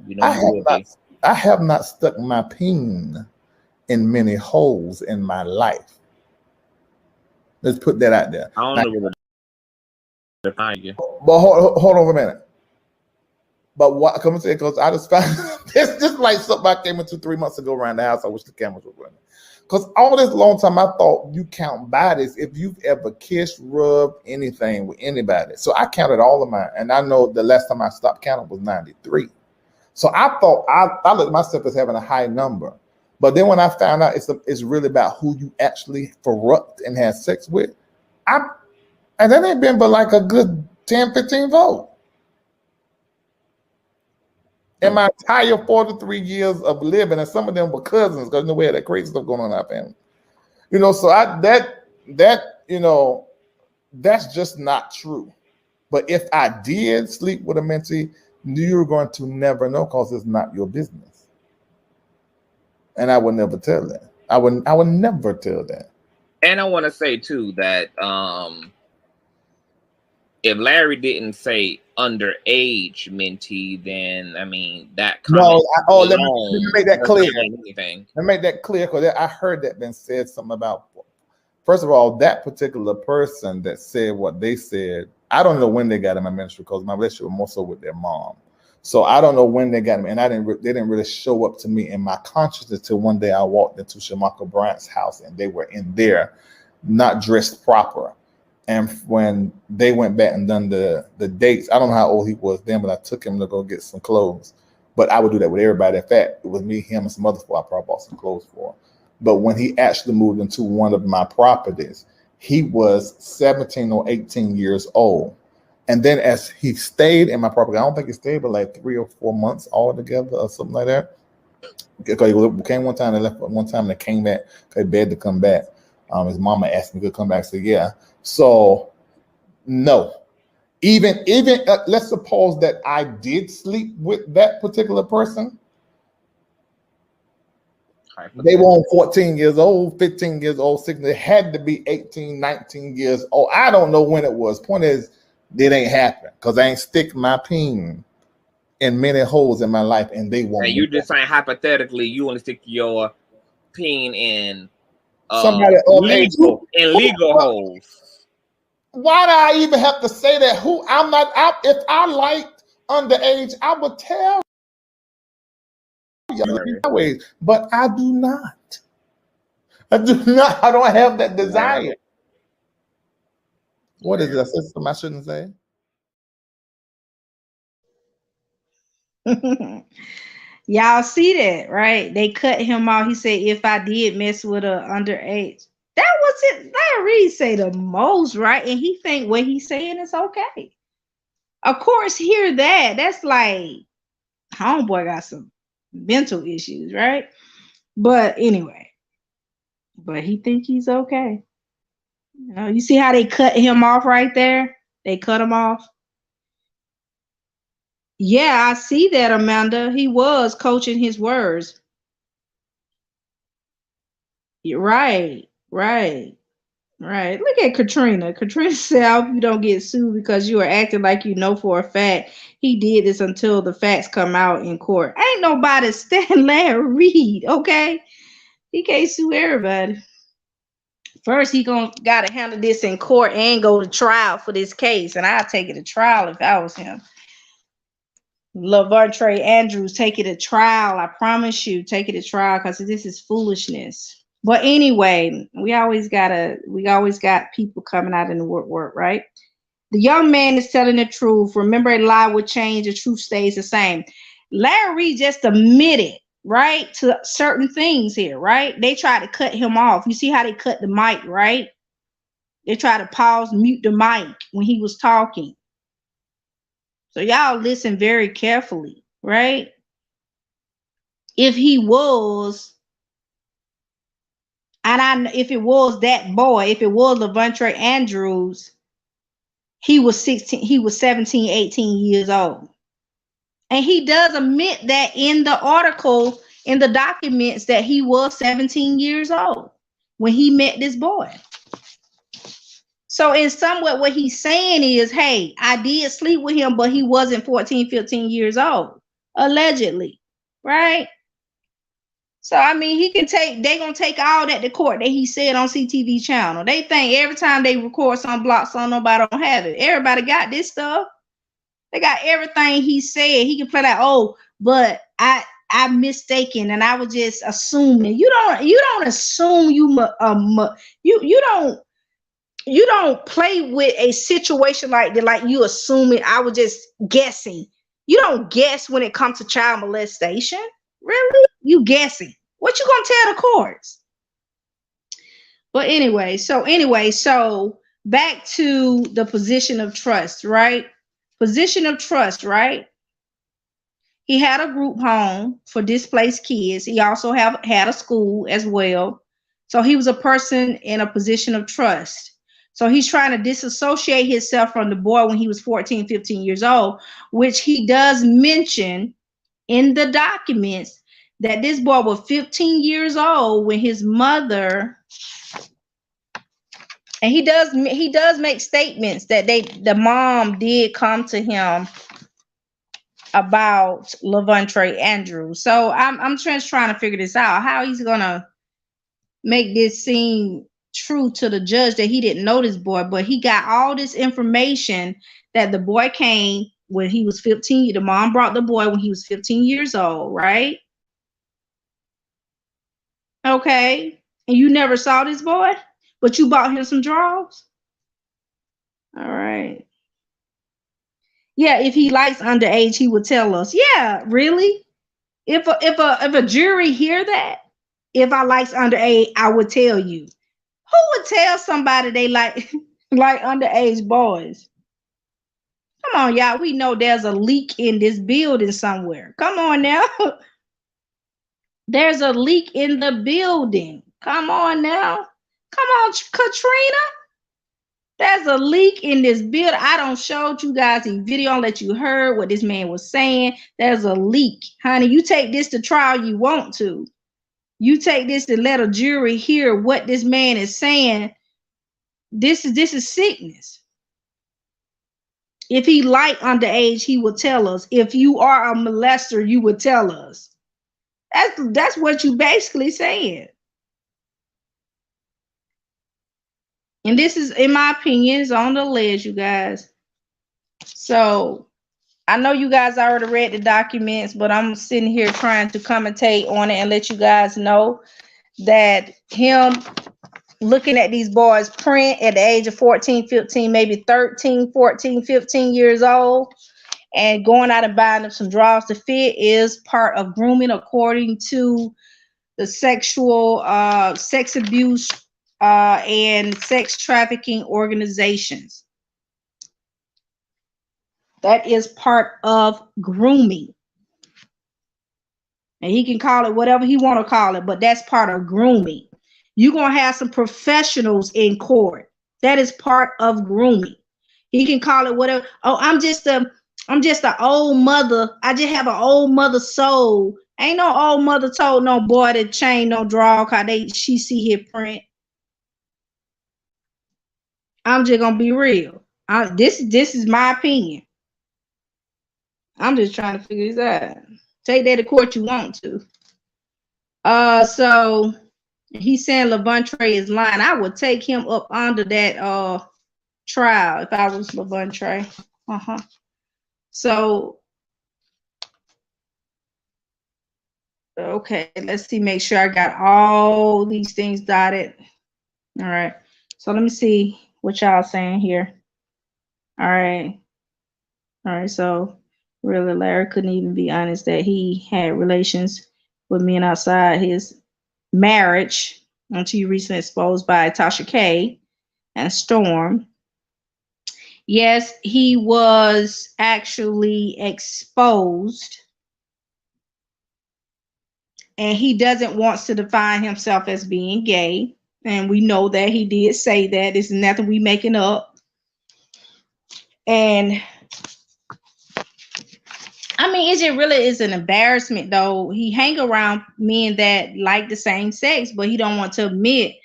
You know you will be. I have not stuck my peen in many holes in my life. Let's put that out there. I don't know what to define you. But hold on for a minute. But what come and say, because I just found it's just like something I came into 3 months ago around the house. I wish the cameras were running. Because all this long time I thought you count bodies if you've ever kissed, rubbed, anything with anybody. So I counted all of mine. And I know the last time I stopped counting was 93. So I thought I looked at myself as having a high number. But then when I found out it's really about who you actually corrupt and have sex with, and that ain't been but like a good 10, 15 votes. In my entire 43 years of living, and some of them were cousins, because we had that crazy stuff going on in our family. You know, so you know, that's just not true. But if I did sleep with a mentee, you're going to never know because it's not your business. And I would never tell that. I would never tell that. And I want to say too that if Larry didn't say underage mentee, then I mean that. No, let me make that clear. Let me make that clear because I heard that been said something about. First of all, that particular person that said what they said, I don't know when they got in my ministry because my relationship was more so with their mom. So I don't know when they got him, and they didn't really show up to me in my consciousness till one day I walked into Shamaka Bryant's house and they were in there, not dressed proper. And when they went back and done the dates, I don't know how old he was then, but I took him to go get some clothes. But I would do that with everybody. In fact, it was me, him, and some other people I probably bought some clothes for. But when he actually moved into one of my properties, he was 17 or 18 years old. And then as he stayed in my property, I don't think he stayed but like 3 or 4 months all together or something like that. Because he came one time and left one time and they came back, they begged to come back. His mama asked me to come back. I said, yeah. So no, even let's suppose that I did sleep with that particular person. They were on 14 years old, 15 years old, 16. It had to be 18, 19 years old. I don't know when it was. Point is, it ain't happen because I ain't stick my peen in many holes in my life, and they won't. And you just saying hypothetically, you want to stick your peen in somebody legal holes. Why do I even have to say that? If I liked underage, I would tell you, but I do not. I don't have that desire. What is it? I said something I shouldn't say. Y'all see that, right? They cut him off. He said, if I did mess with an underage. That was it. Larry Reid say the most, right? And he think what he's saying is okay. Of course, hear that. That's like, homeboy got some mental issues, right? But anyway, but he think he's okay. You know, you see how they cut him off right there? They cut him off. Yeah, I see that, Amanda. He was coaching his words. Right. Look at Katrina. Katrina said, I hope you don't get sued because you are acting like you know for a fact he did this until the facts come out in court. Ain't nobody stand Larry Reid, okay? He can't sue everybody. First, he gotta handle this in court and go to trial for this case. And I'll take it to trial if I was him. Lavontraye Andrews, take it to trial. I promise you, take it to trial because this is foolishness. But anyway, we always got people coming out in the woodwork, right? The young man is telling the truth. Remember, a lie would change, the truth stays the same. Larry Reid just admitted, right, to certain things here, right? They tried to cut him off. You see how they cut the mic, right? They tried to pause, mute the mic when he was talking. So y'all listen very carefully, right? If he was, if it was that boy, if it was Lavontraye Andrews, he was 17, 18 years old. And he does admit that in the article, in the documents, that he was 17 years old when he met this boy. So in somewhat what he's saying is, hey, I did sleep with him, but he wasn't 14, 15 years old, allegedly, right? So, I mean, they're going to take all that to court that he said on CTV channel. They think every time they record some block song, nobody don't have it. Everybody got this stuff. They got everything he said. He can play that, oh, but I'm mistaken and I was just assuming. You don't assume you don't play with a situation like that, like you assuming. I was just guessing. You don't guess when it comes to child molestation. Really? You guessing. What you gonna tell the courts? But anyway, so back to the position of trust, right? Position of trust, right? He had a group home for displaced kids. He also had a school as well. So he was a person in a position of trust. So he's trying to disassociate himself from the boy when he was 14, 15 years old, which he does mention in the documents that this boy was 15 years old when his mother, and he does make statements that the mom did come to him about Lavontraye Andrews. So I'm just trying to figure this out, how he's gonna make this seem true to the judge that he didn't know this boy, but he got all this information that the boy came when he was 15. The mom brought the boy when he was 15 years old, right? Okay. And you never saw this boy, but you bought him some drawers? All right. Yeah, if he likes underage, he would tell us. Yeah, really? If a jury hear that, if I likes underage, I would tell you. Who would tell somebody they like underage boys? Come on, y'all. We know there's a leak in this building somewhere. Come on now. There's a leak in the building. Come on now. Come on, Katrina. There's a leak in this building. I don't show you guys the video and let you heard what this man was saying. There's a leak. Honey, you take this to trial you want to. You take this to let a jury hear what this man is saying. This is sickness. If he like underage, he will tell us. If you are a molester, you would tell us. That's what you basically saying. And this is, in my opinion, is on the ledge, you guys. So I know you guys already read the documents, but I'm sitting here trying to commentate on it and let you guys know that him looking at these boys print at the age of 14, 15, maybe 13, 14, 15 years old, and going out and buying them some drawers to fit is part of grooming according to the sexual sex abuse and sex trafficking organizations. That is part of grooming. And he can call it whatever he want to call it, but that's part of grooming. You're going to have some professionals in court. That is part of grooming. He can call it whatever. Oh, I'm just an old mother. I just have an old mother soul. Ain't no old mother told no boy to chain no draw because she see his print. I'm just gonna be real. This is my opinion. I'm just trying to figure this out. Take that to court you want to. So he's saying Lavontraye is lying. I would take him up under that trial if I was Lavontraye. So okay, let's see, make sure I got all these things dotted. All right. So let me see what y'all saying here. All right. So really, Larry couldn't even be honest that he had relations with men outside his marriage until you recently exposed by Tasha K and Storm. Yes, he was actually exposed, and he doesn't want to define himself as being gay. And we know that he did say that. This is nothing we making up. And I mean, it just really is an embarrassment, though. He hang around men that like the same sex, but he don't want to admit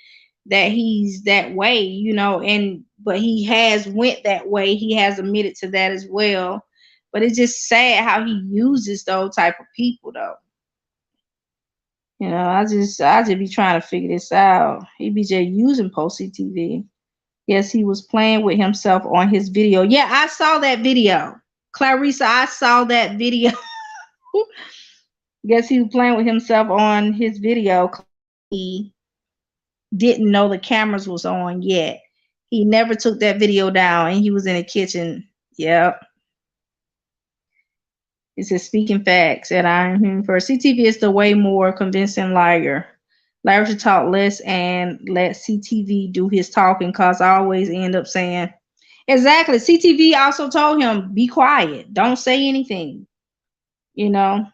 that he's that way, you know. And but he has went that way. He has admitted to that as well. But it's just sad how he uses those type of people, though. You know, I just be trying to figure this out. He be just using post CTV. Yes, he was playing with himself on his video. Yeah, I saw that video. Clarissa, I saw that video. Guess he was playing with himself on his video. He didn't know the cameras was on yet. He never took that video down, and he was in the kitchen. Yep. It says speaking facts, and I'm for CTV is the way more convincing liar. Larry should talk less and let CTV do his talking, cause I always end up saying exactly. CTV also told him, be quiet, don't say anything. You know.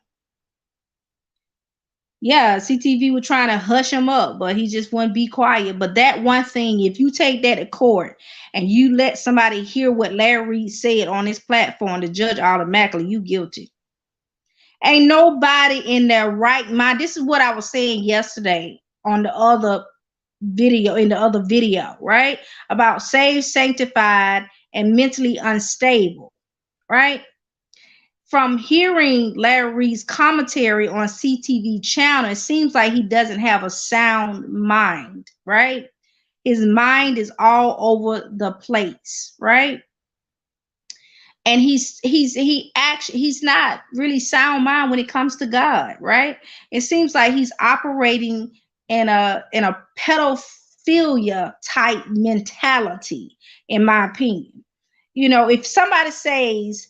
Yeah, CTV was trying to hush him up, but he just wouldn't be quiet. But that one thing, if you take that to court and you let somebody hear what Larry Reid said on his platform, the judge automatically, you guilty. Ain't nobody in their right mind. This is what I was saying yesterday on the other video, right? About saved, sanctified, and mentally unstable, right? From hearing Larry Reid's commentary on CTV channel, it seems like he doesn't have a sound mind, right? His mind is all over the place, right? And he's not really sound mind when it comes to God, right? It seems like he's operating in a pedophilia type mentality, in my opinion. You know, if somebody says,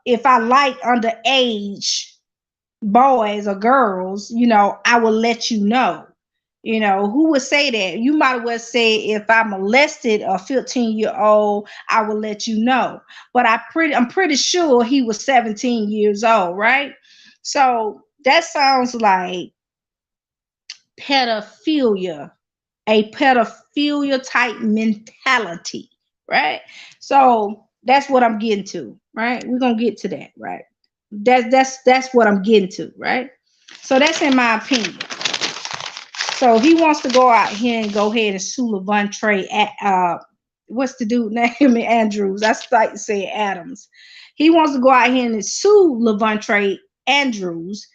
if I like underage boys or girls, you know, I will let you know. You know, who would say that? You might as well say, if I molested a 15-year-old, I will let you know. But I'm pretty sure he was 17 years old, right? So that sounds like pedophilia, a pedophilia type mentality, right? So that's what I'm getting to, right? We're gonna get to that, right? That's what I'm getting to, right? So that's in my opinion. So he wants to go out here and go ahead and sue Lavontraye what's the dude name? Andrews. I started to say Adams. He wants to go out here and sue Lavontraye Andrews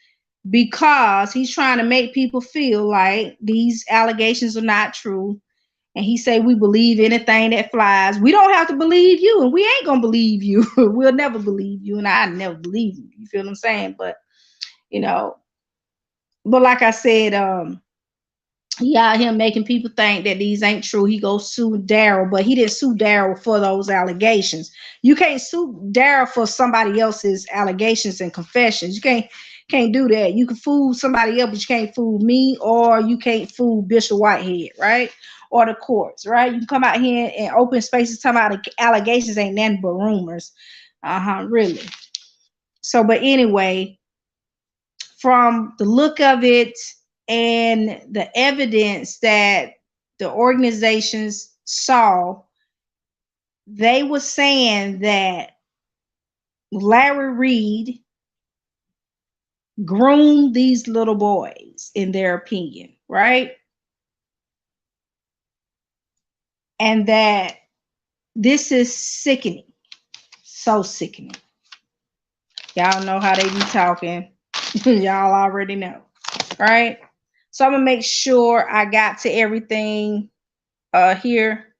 because he's trying to make people feel like these allegations are not true. And he say, we believe anything that flies. We don't have to believe you, and we ain't gonna believe you. We'll never believe you, and I never believe you. You feel what I'm saying? But you know, but like I said, he out here making people think that these ain't true. He goes sue Daryl, but he didn't sue Daryl for those allegations. You can't sue Daryl for somebody else's allegations and confessions. You can't do that. You can fool somebody else, but you can't fool me, or you can't fool Bishop Whitehead, right? Or the courts, right? You can come out here and open spaces talking about the allegations ain't nothing but rumors. Really. So, but anyway, from the look of it, and the evidence that the organizations saw, they were saying that Larry Reid groomed these little boys, in their opinion, right? And that this is sickening, so sickening. Y'all know how they be talking. Y'all already know, right? So I'm gonna make sure I got to everything here.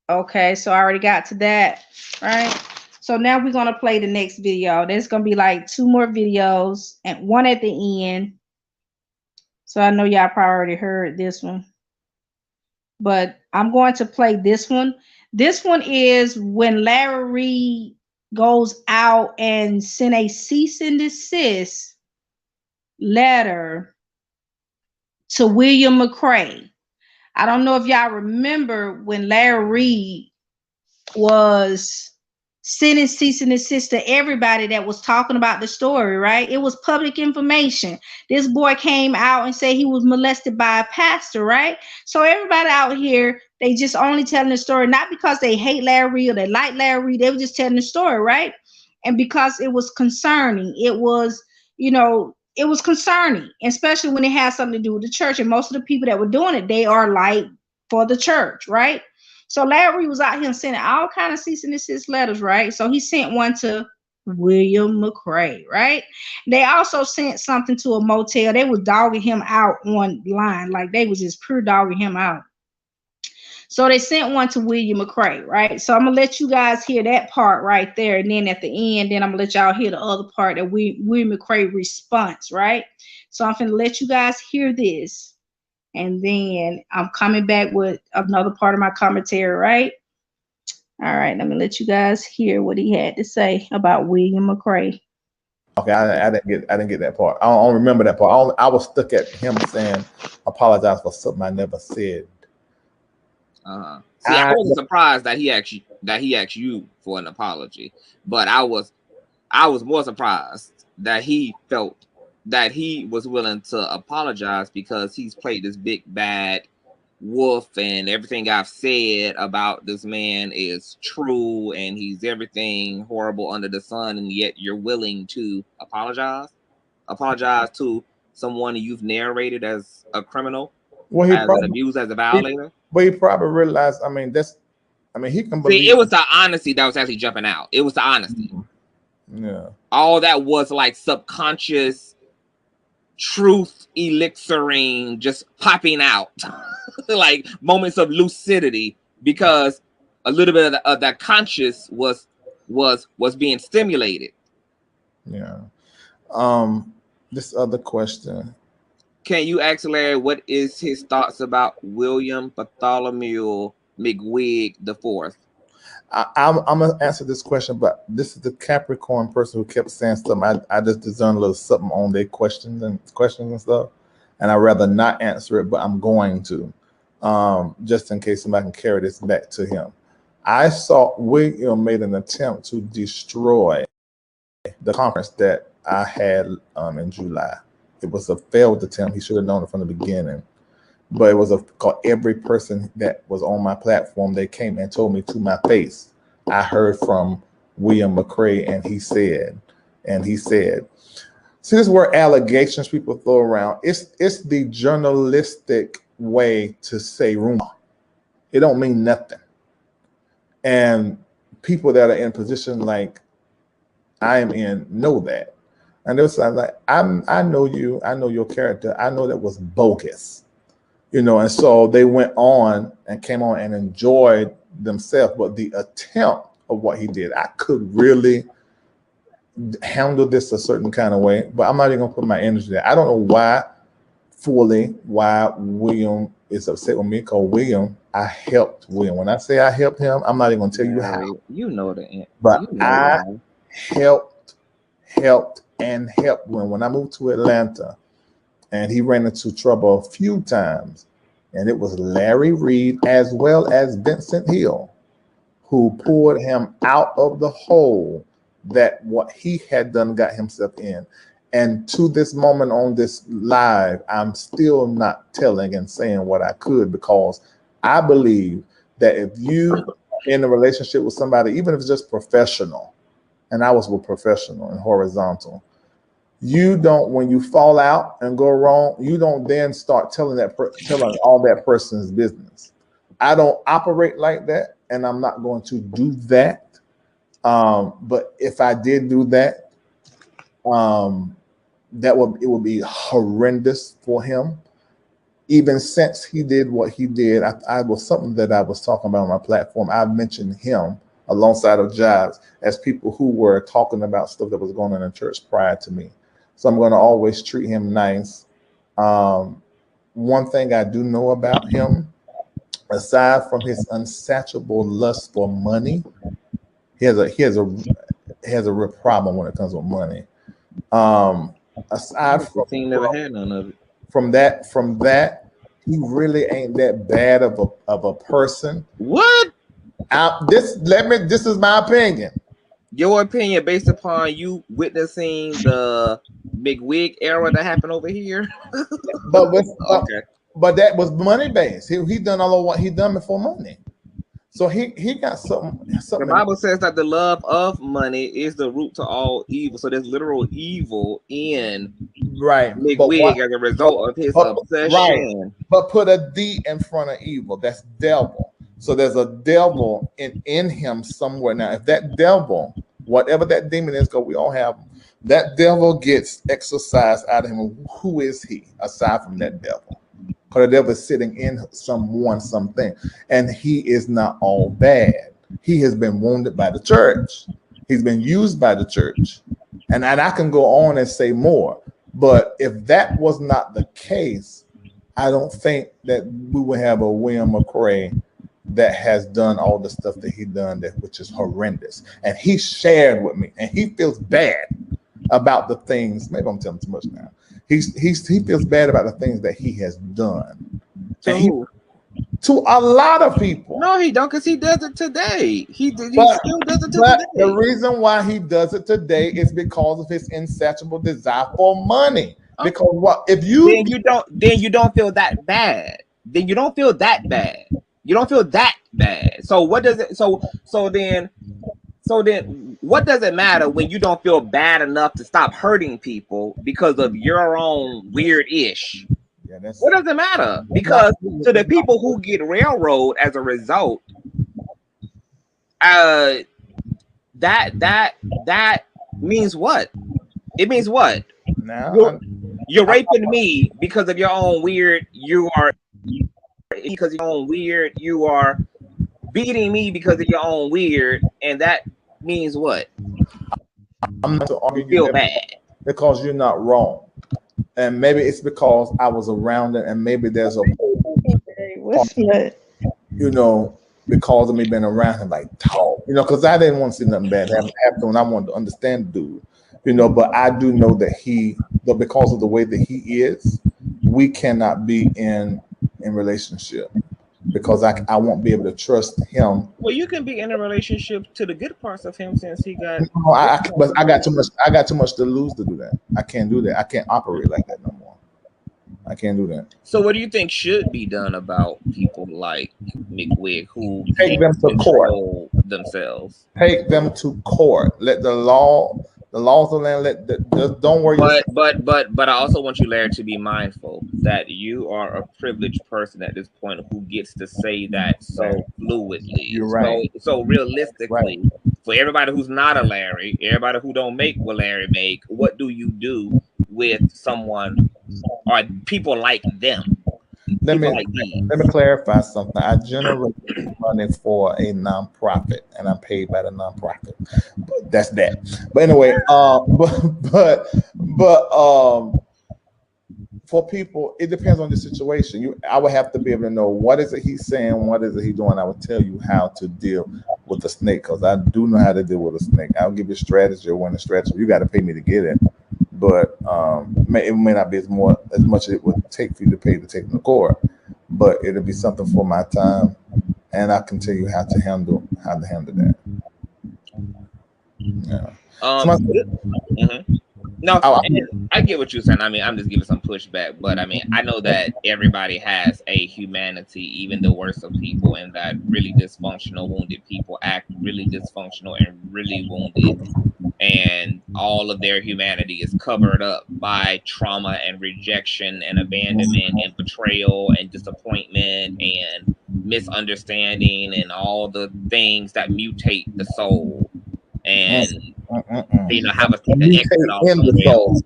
Okay, so I already got to that, right? So now we're gonna play the next video. There's gonna be like 2 more videos and one at the end. So I know y'all probably already heard this one, but I'm going to play this one. This one is when Larry Reid goes out and send a cease and desist letter to William McCray. I don't know if y'all remember when Larry Reid was sending cease and desist to everybody that was talking about the story, right? It was public information. This boy came out and said he was molested by a pastor, right? So everybody out here, they just only telling the story, not because they hate Larry Reid or they like Larry Reid, they were just telling the story, right? And because it was concerning, it was, you know, it was concerning, especially when it has something to do with the church. And most of the people that were doing it, they are like for the church, right? So Larry was out here sending all kind of cease and desist letters, right? So he sent one to William McCray, right? They also sent something to a motel. They was dogging him out online, like they was just pure dogging him out. So they sent one to William McCray, right? So I'm gonna let you guys hear that part right there, and then at the end, then I'm gonna let y'all hear the other part that William McCray response, right? So I'm gonna let you guys hear this, and then I'm coming back with another part of my commentary, right? All right, let me let you guys hear what he had to say about William McCray. Okay, I didn't get that part. I don't remember that part. I was stuck at him saying, "Apologize for something I never said." See, I wasn't surprised that he asked you for an apology, but I was more surprised that he felt that he was willing to apologize because he's played this big bad wolf, and everything I've said about this man is true, and he's everything horrible under the sun, and yet you're willing to apologize to someone you've narrated as a criminal, as an abuser, as a violator. But he probably realized. I mean, he can believe. See, it was the honesty that was actually jumping out. It was the honesty. Yeah. All that was like subconscious truth elixiring, just popping out, like moments of lucidity, because a little bit of that conscious was being stimulated. Yeah. This other question. Can you ask Larry what is his thoughts about William Bartholomew McWig IV? I'm gonna answer this question, but this is the Capricorn person who kept saying something. I just discerned a little something on their questions and stuff, and I'd rather not answer it, but I'm going to, just in case somebody can carry this back to him. I saw William made an attempt to destroy the conference that I had in July. It was a failed attempt. He should have known it from the beginning. But it was every person that was on my platform, they came and told me to my face. I heard from William McCray, and he said, see, this word allegations people throw around. It's the journalistic way to say rumor. It don't mean nothing. And people that are in position like I am in know that. And it was like, I know you, I know your character, I know that was bogus. You know, and so they went on and came on and enjoyed themselves. But the attempt of what he did, I could really handle this a certain kind of way, but I'm not even gonna put my energy there. I don't know why William is upset with me, because William, I helped William. When I say I helped him, I'm not even gonna tell you how. You know the answer. But I helped when I moved to Atlanta. And he ran into trouble a few times. And it was Larry Reid as well as Vincent Hill who pulled him out of the hole that what he had done got himself in. And to this moment on this live, I'm still not telling and saying what I could, because I believe that if you in a relationship with somebody, even if it's just professional, and I was with professional and horizontal, you don't, when you fall out and go wrong, you don't then start telling all that person's business. I don't operate like that, and I'm not going to do that. But if I did do that, it would be horrendous for him. Even since he did what he did, I was something that I was talking about on my platform. I mentioned him alongside of Jobs as people who were talking about stuff that was going on in the church prior to me. So I'm going to always treat him nice. One thing I do know about him, aside from his unsatiable lust for money, he has a real problem when it comes with money. Aside from he never had none of it. From that, he really ain't that bad of a person. What? This is my opinion. Your opinion based upon you witnessing the McWig era that happened over here? But that was money based. He done all of what he done before money. So he got something. The Bible says that the love of money is the root to all evil. So there's literal evil in Right. McWig as a result of his obsession. Right. But put a D in front of evil. That's devil. So there's a devil in him somewhere. Now, if that devil, whatever that demon is, because we all have them, that devil gets exorcised out of him. Who is he aside from that devil? Because the devil is sitting in someone, something, and he is not all bad. He has been wounded by the church. He's been used by the church. And I can go on and say more. But if that was not the case, I don't think that we would have a William McRae that has done all the stuff that he done, which is horrendous. And he shared with me, and he feels bad about the things. Maybe I'm telling too much now. He feels bad about the things that he has done. To a lot of people. No, he don't, because he does it today. He still does it today. The reason why he does it today is because of his insatiable desire for money. Because what if you then you don't feel that bad. Then you don't feel that bad. You don't feel that bad. So what does it so then what does it matter when you don't feel bad enough to stop hurting people because of your own weird-ish? Yeah, what does it matter? Because to the people who get railroaded as a result, that means what? It means what? Now you're raping me because of your own weird. You are because of your own weird. You are beating me because of your own weird, and that means what? I'm not to argue you feel bad because you're not wrong. And maybe it's because I was around it, and maybe there's a because of me being around him, like talk, because I didn't want to see nothing bad happen to him. I wanted to understand the dude, but I do know that but because of the way that he is, we cannot be in relationship because I won't be able to trust him. Well, you can be in a relationship to the good parts of him since he got. No, but I got too much. I got too much to lose to do that. I can't do that. I can't operate like that no more. I can't do that. So, what do you think should be done about people like McWig who take them to court themselves? Take them to court. Let the laws of the land. Don't worry. But I also want you, Larry, to be mindful that you are a privileged person at this point who gets to say that so fluidly. You're right. So realistically, for everybody who's not a Larry, everybody who don't make what Larry make, what do you do with someone or people like them? Let me clarify something. I generate money for a nonprofit, and I'm paid by the nonprofit. But that's that. But anyway, for people, it depends on the situation. I would have to be able to know what is it he's saying, what is it he's doing. I would tell you how to deal with the snake because I do know how to deal with a snake. I'll give you a strategy or one strategy. You got to pay me to get it. But it may not be as much as it would take for you to pay to take them to court, but it'll be something for my time, and I can tell you how to handle that. Yeah. No, I get what you're saying. I mean, I'm just giving some pushback, but I mean, I know that everybody has a humanity, even the worst of people, and that really dysfunctional, wounded people act really dysfunctional and really wounded. And all of their humanity is covered up by trauma and rejection and abandonment and betrayal and disappointment and misunderstanding and all the things that mutate the soul and have a mutate in the soul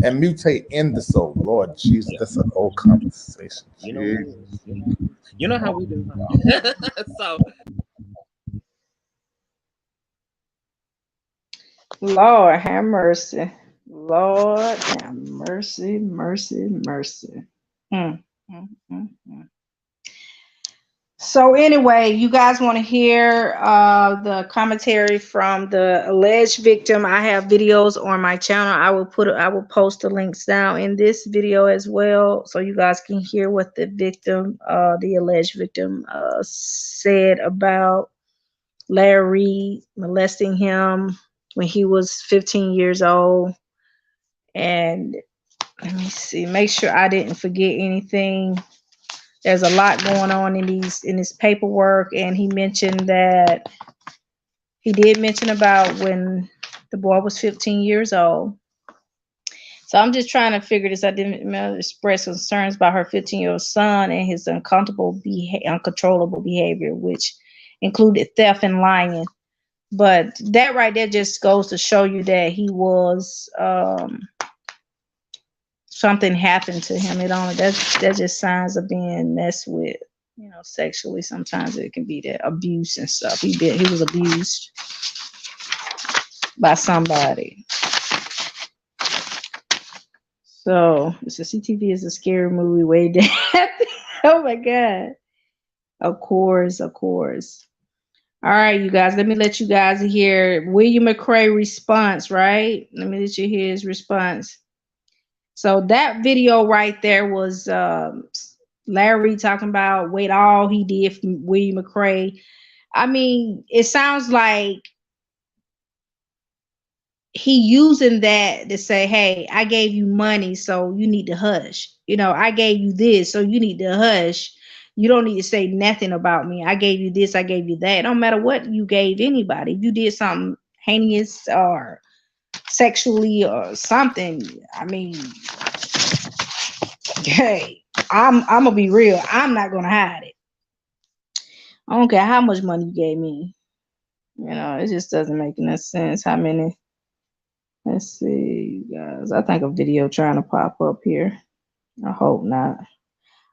and mutate in the soul. Lord Jesus, that's a whole conversation. You know how we do. So. Lord have mercy. Lord have mercy, mercy, mercy. So anyway, you guys want to hear the commentary from the alleged victim. I have videos on my channel. I will post the links down in this video as well, so you guys can hear what the victim, the alleged victim, said about Larry Reid molesting him when he was 15 years old. And let me see, make sure I didn't forget anything. There's a lot going on in this paperwork, and he mentioned that he did mention about when the boy was 15 years old. So I'm just trying to figure this. I didn't express concerns about her 15-year-old son and his uncontrollable behavior, which included theft and lying. But that right there just goes to show you that he was something happened to him. That's just signs of being messed with, you know, sexually. Sometimes it can be that abuse and stuff. He was abused by somebody. So it's a CTV is a scary movie way down. Oh my God. Of course. All right, you guys, let me let you guys hear William McCray response, right? Let me let you hear his response. So that video right there was Larry Reid talking about all he did for William McCray. I mean, it sounds like he using that to say, hey, I gave you money, so you need to hush. You know, I gave you this, so you need to hush. You don't need to say nothing about me. I gave you this, I gave you that. It don't matter what you gave anybody. If you did something heinous or sexually or something, I mean, hey, I'm gonna be real. I'm not gonna hide it. I don't care how much money you gave me. You know, it just doesn't make any sense. How many? Let's see, you guys. I think a video trying to pop up here. I hope not.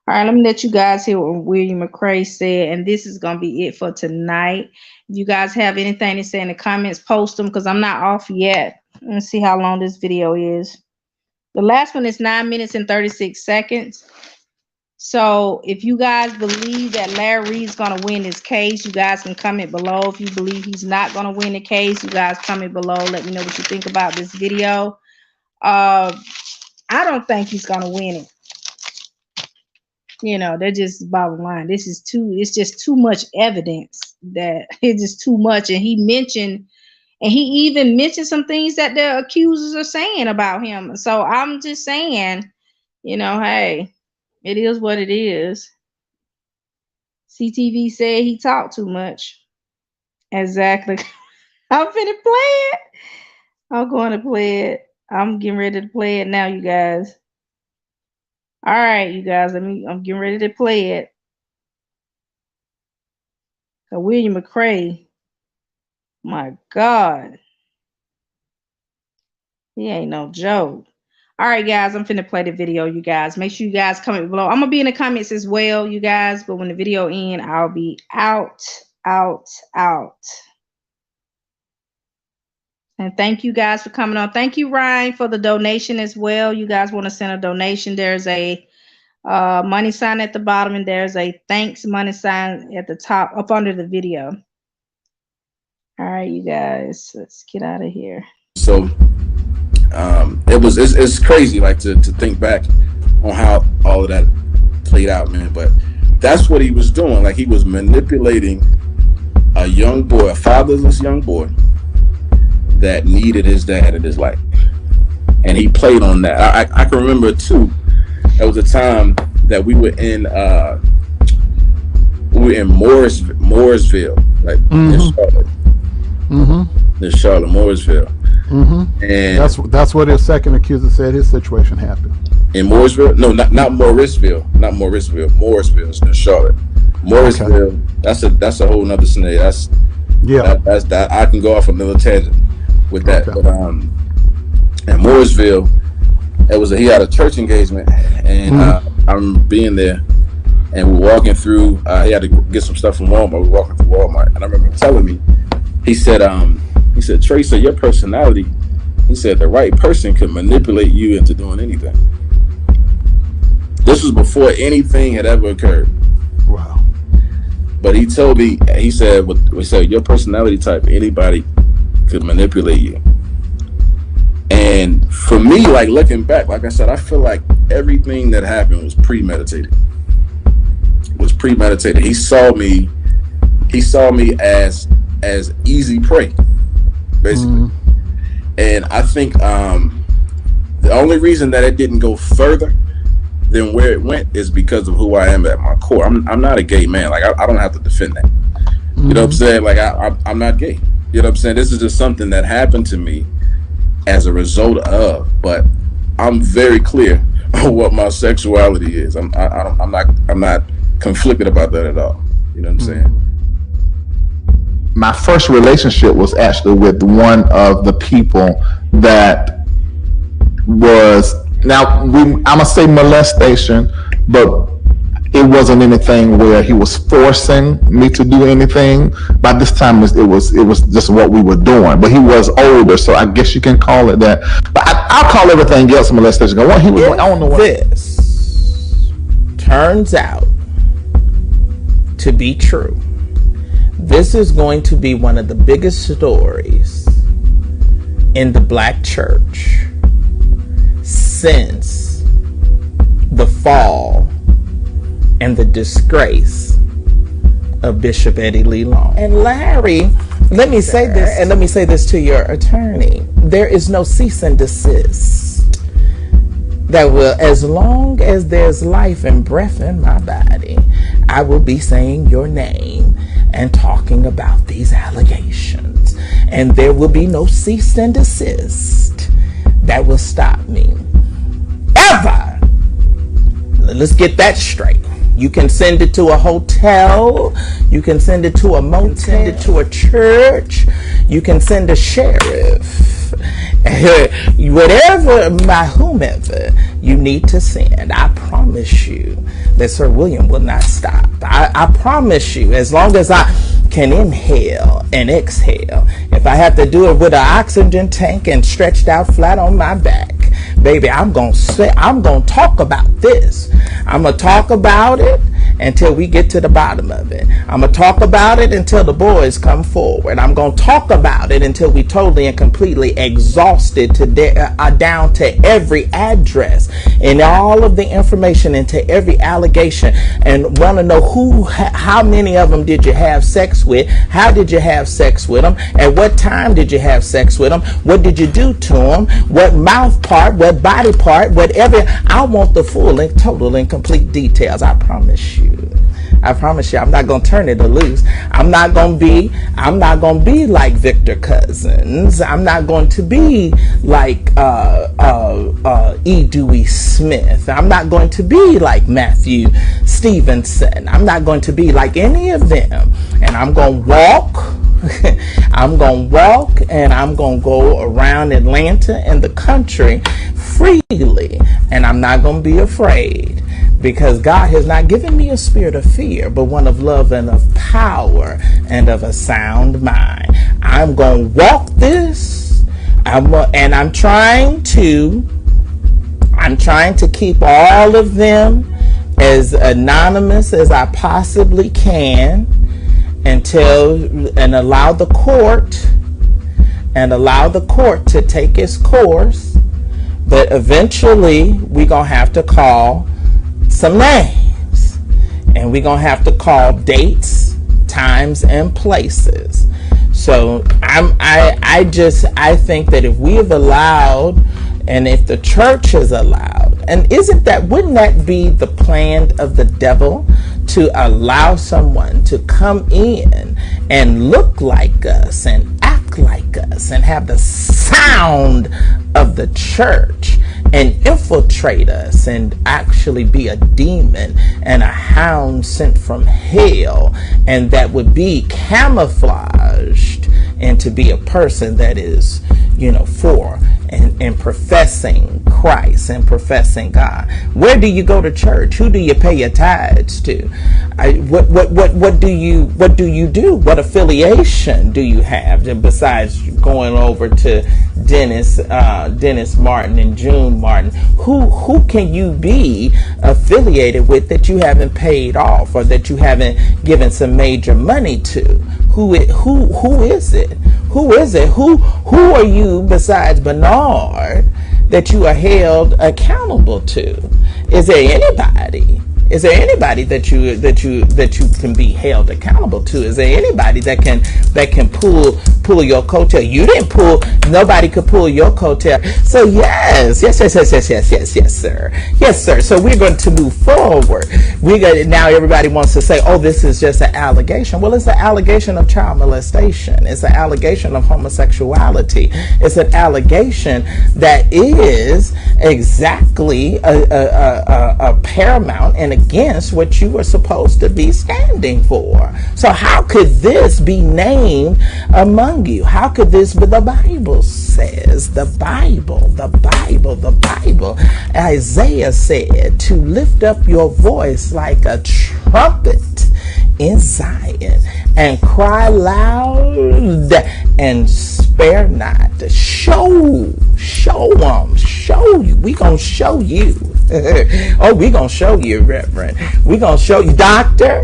All right, let me let you guys hear what William McCray said, and this is going to be it for tonight. If you guys have anything to say in the comments, post them, because I'm not off yet. Let's see how long this video is. The last one is 9 minutes and 36 seconds. So if you guys believe that Larry Reid's going to win this case, you guys can comment below. If you believe he's not going to win the case, you guys comment below. Let me know what you think about this video. I don't think he's going to win it. You know, they're just bottom line. It's just too much evidence that it's just too much. And he even mentioned some things that the accusers are saying about him. So I'm just saying, you know, hey, it is what it is. CTV said he talked too much. Exactly. I'm finna play it. I'm going to play it. I'm getting ready to play it now, you guys. All right, you guys, I'm getting ready to play it. So William McCray, my God, he ain't no joke. All right, guys, I'm finna play the video, you guys. Make sure you guys comment below. I'm gonna be in the comments as well, you guys, but when the video ends, I'll be out. And thank you guys for coming on. Thank you, Ryan, for the donation as well. You guys want to send a donation, there's a money sign at the bottom, and there's a thanks money sign at the top up under the video. All right, you guys, let's get out of here. So it's crazy, like, to think back on how all of that played out, man. But that's what he was doing. Like, he was manipulating a young boy, a fatherless young boy that needed his dad in his life, and he played on that. I can remember too. There was a time that we were in Mooresville, like in Charlotte. In Charlotte, Mooresville. And that's what his second accuser said his situation happened. In Mooresville? No, not Morrisville. Not Morrisville. Mooresville is in Charlotte. Mooresville, okay. That's a whole nother scenario. That's that I can go off another tangent with that. Okay. But in Mooresville, he had a church engagement, and I remember being there, and we're walking through. He had to get some stuff from Walmart. We're walking through Walmart, and I remember him telling me, he said, Tracer, your personality, he said, the right person could manipulate you into doing anything. This was before anything had ever occurred. Wow. But he told me, he said, your personality type, anybody could manipulate you. And for me, like, looking back, like I said, I feel like everything that happened was premeditated. He saw me as easy prey, basically. And I think the only reason that it didn't go further than where it went is because of who I am at my core. I'm not a gay man. Like, I don't have to defend that. You know what I'm saying? Like, I'm not gay. You know what I'm saying? This is just something that happened to me as a result of, but I'm very clear on what my sexuality is. I'm not conflicted about that at all. You know what I'm saying? My first relationship was actually with one of the people that was, I'm gonna say molestation, but it wasn't anything where he was forcing me to do anything. By this time, it was just what we were doing. But he was older, so I guess you can call it that. But I'll call everything else molestation. He was. I don't know what this turns out to be true. This is going to be one of the biggest stories in the Black church since the fall and the disgrace of Bishop Eddie Lee Long. And Larry, let me say this, and let me say this to your attorney. There is no cease and desist that will, as long as there's life and breath in my body, I will be saying your name and talking about these allegations. And there will be no cease and desist that will stop me. Ever! Let's get that straight. You can send it to a hotel. You can send it to a motel. Send it to a church. You can send a sheriff. Whatever, by whomever you need to send. I promise you that Sir William will not stop. I promise you, as long as I can inhale and exhale, if I have to do it with an oxygen tank and stretched out flat on my back, baby, I'm gonna talk about this. I'm gonna talk about it until we get to the bottom of it. I'm gonna talk about it until the boys come forward. I'm gonna talk about it until we totally and completely exhausted down to every address and all of the information into every allegation, and want to know how many of them did you have sex with? How did you have sex with them? At what time did you have sex with them? What did you do to them? What mouth part? What body part? Whatever. I want the full and total and complete details. I promise you. I promise you, I'm not gonna turn it loose. I'm not gonna be like Victor Cousins. I'm not going to be like E. Dewey Smith. I'm not going to be like Matthew Stevenson. I'm not going to be like any of them. And I'm gonna walk. I'm gonna walk, and I'm gonna go around Atlanta and the country freely, and I'm not gonna be afraid. Because God has not given me a spirit of fear, but one of love and of power and of a sound mind. I'm going to walk this, and I'm trying to keep all of them as anonymous as I possibly can and allow the court to take its course. But eventually, we're going to have to call some names, and we're gonna have to call dates, times, and places. So I think that if we have allowed, and if the church has allowed, and wouldn't that be the plan of the devil, to allow someone to come in and look like us and act like us and have the sound of the church and infiltrate us and actually be a demon and a hound sent from hell, and that would be camouflaged and to be a person that is, for and professing Christ and professing God. Where do you go to church? Who do you pay your tithes to? What do you do? What affiliation do you have besides going over to Dennis Martin and June Martin? Who can you be affiliated with that you haven't paid off or that you haven't given some major money to? Who is it? Who is it? Who are you besides Bernard that you are held accountable to? Is there anybody? Is there anybody that you can be held accountable to? Is there anybody that can pull your coattail? You didn't pull. Nobody could pull your coattail. So yes, sir. So we're going to move forward. Now everybody wants to say, oh, this is just an allegation. Well, it's an allegation of child molestation. It's an allegation of homosexuality. It's an allegation that is exactly a paramount and against what you were supposed to be standing for. So how could this be named among you? How could this be? The Bible says, the Bible. Isaiah said to lift up your voice like a trumpet in Zion and cry loud and spare not. Show you. We gonna show you. Oh, we gonna show you, Reverend. We gonna show you, Dr.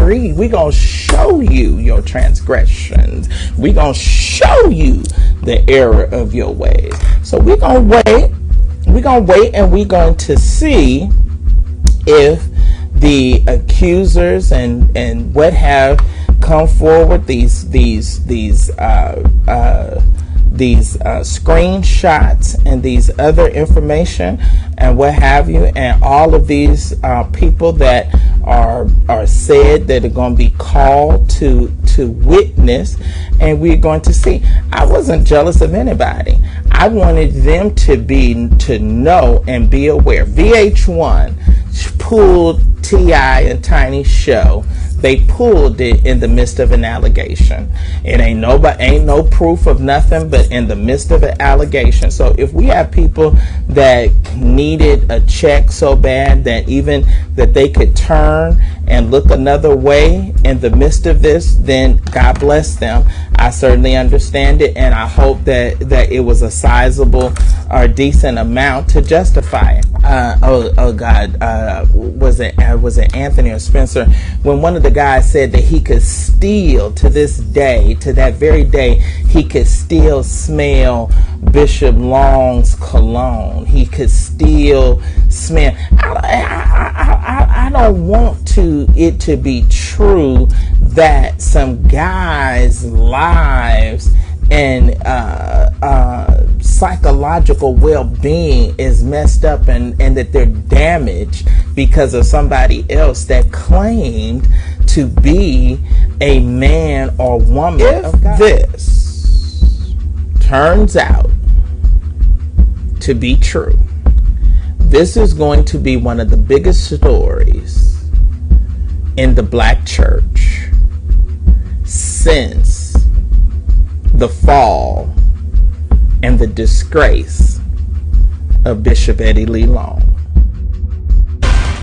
Reid. We gonna show you your transgressions. We gonna show you the error of your ways. So we gonna wait. We're gonna wait, and we're going to see if the accusers and what have come forward, these screenshots and these other information and what have you, and all of these people that are said that are going to be called to witness, and we're going to see. I wasn't jealous of anybody. I wanted them to know and be aware. VH1 pulled T.I. and Tiny's show. They pulled it in the midst of an allegation. It ain't no proof of nothing, but in the midst of an allegation. So if we have people that needed a check so bad that even that they could turn and look another way in the midst of this, then God bless them. I certainly understand it, and I hope that it was a sizable or decent amount to justify it. Was it Anthony or Spencer, when one of the guys said that he could still, to this day, to that very day, he could still smell Bishop Long's cologne. He could still smell. I don't want it to be true that some guys' lives and psychological well-being is messed up and that they're damaged because of somebody else that claimed to be a man or woman. If this turns out to be true, this is going to be one of the biggest stories in the black church since the fall and the disgrace of Bishop Eddie Lee Long.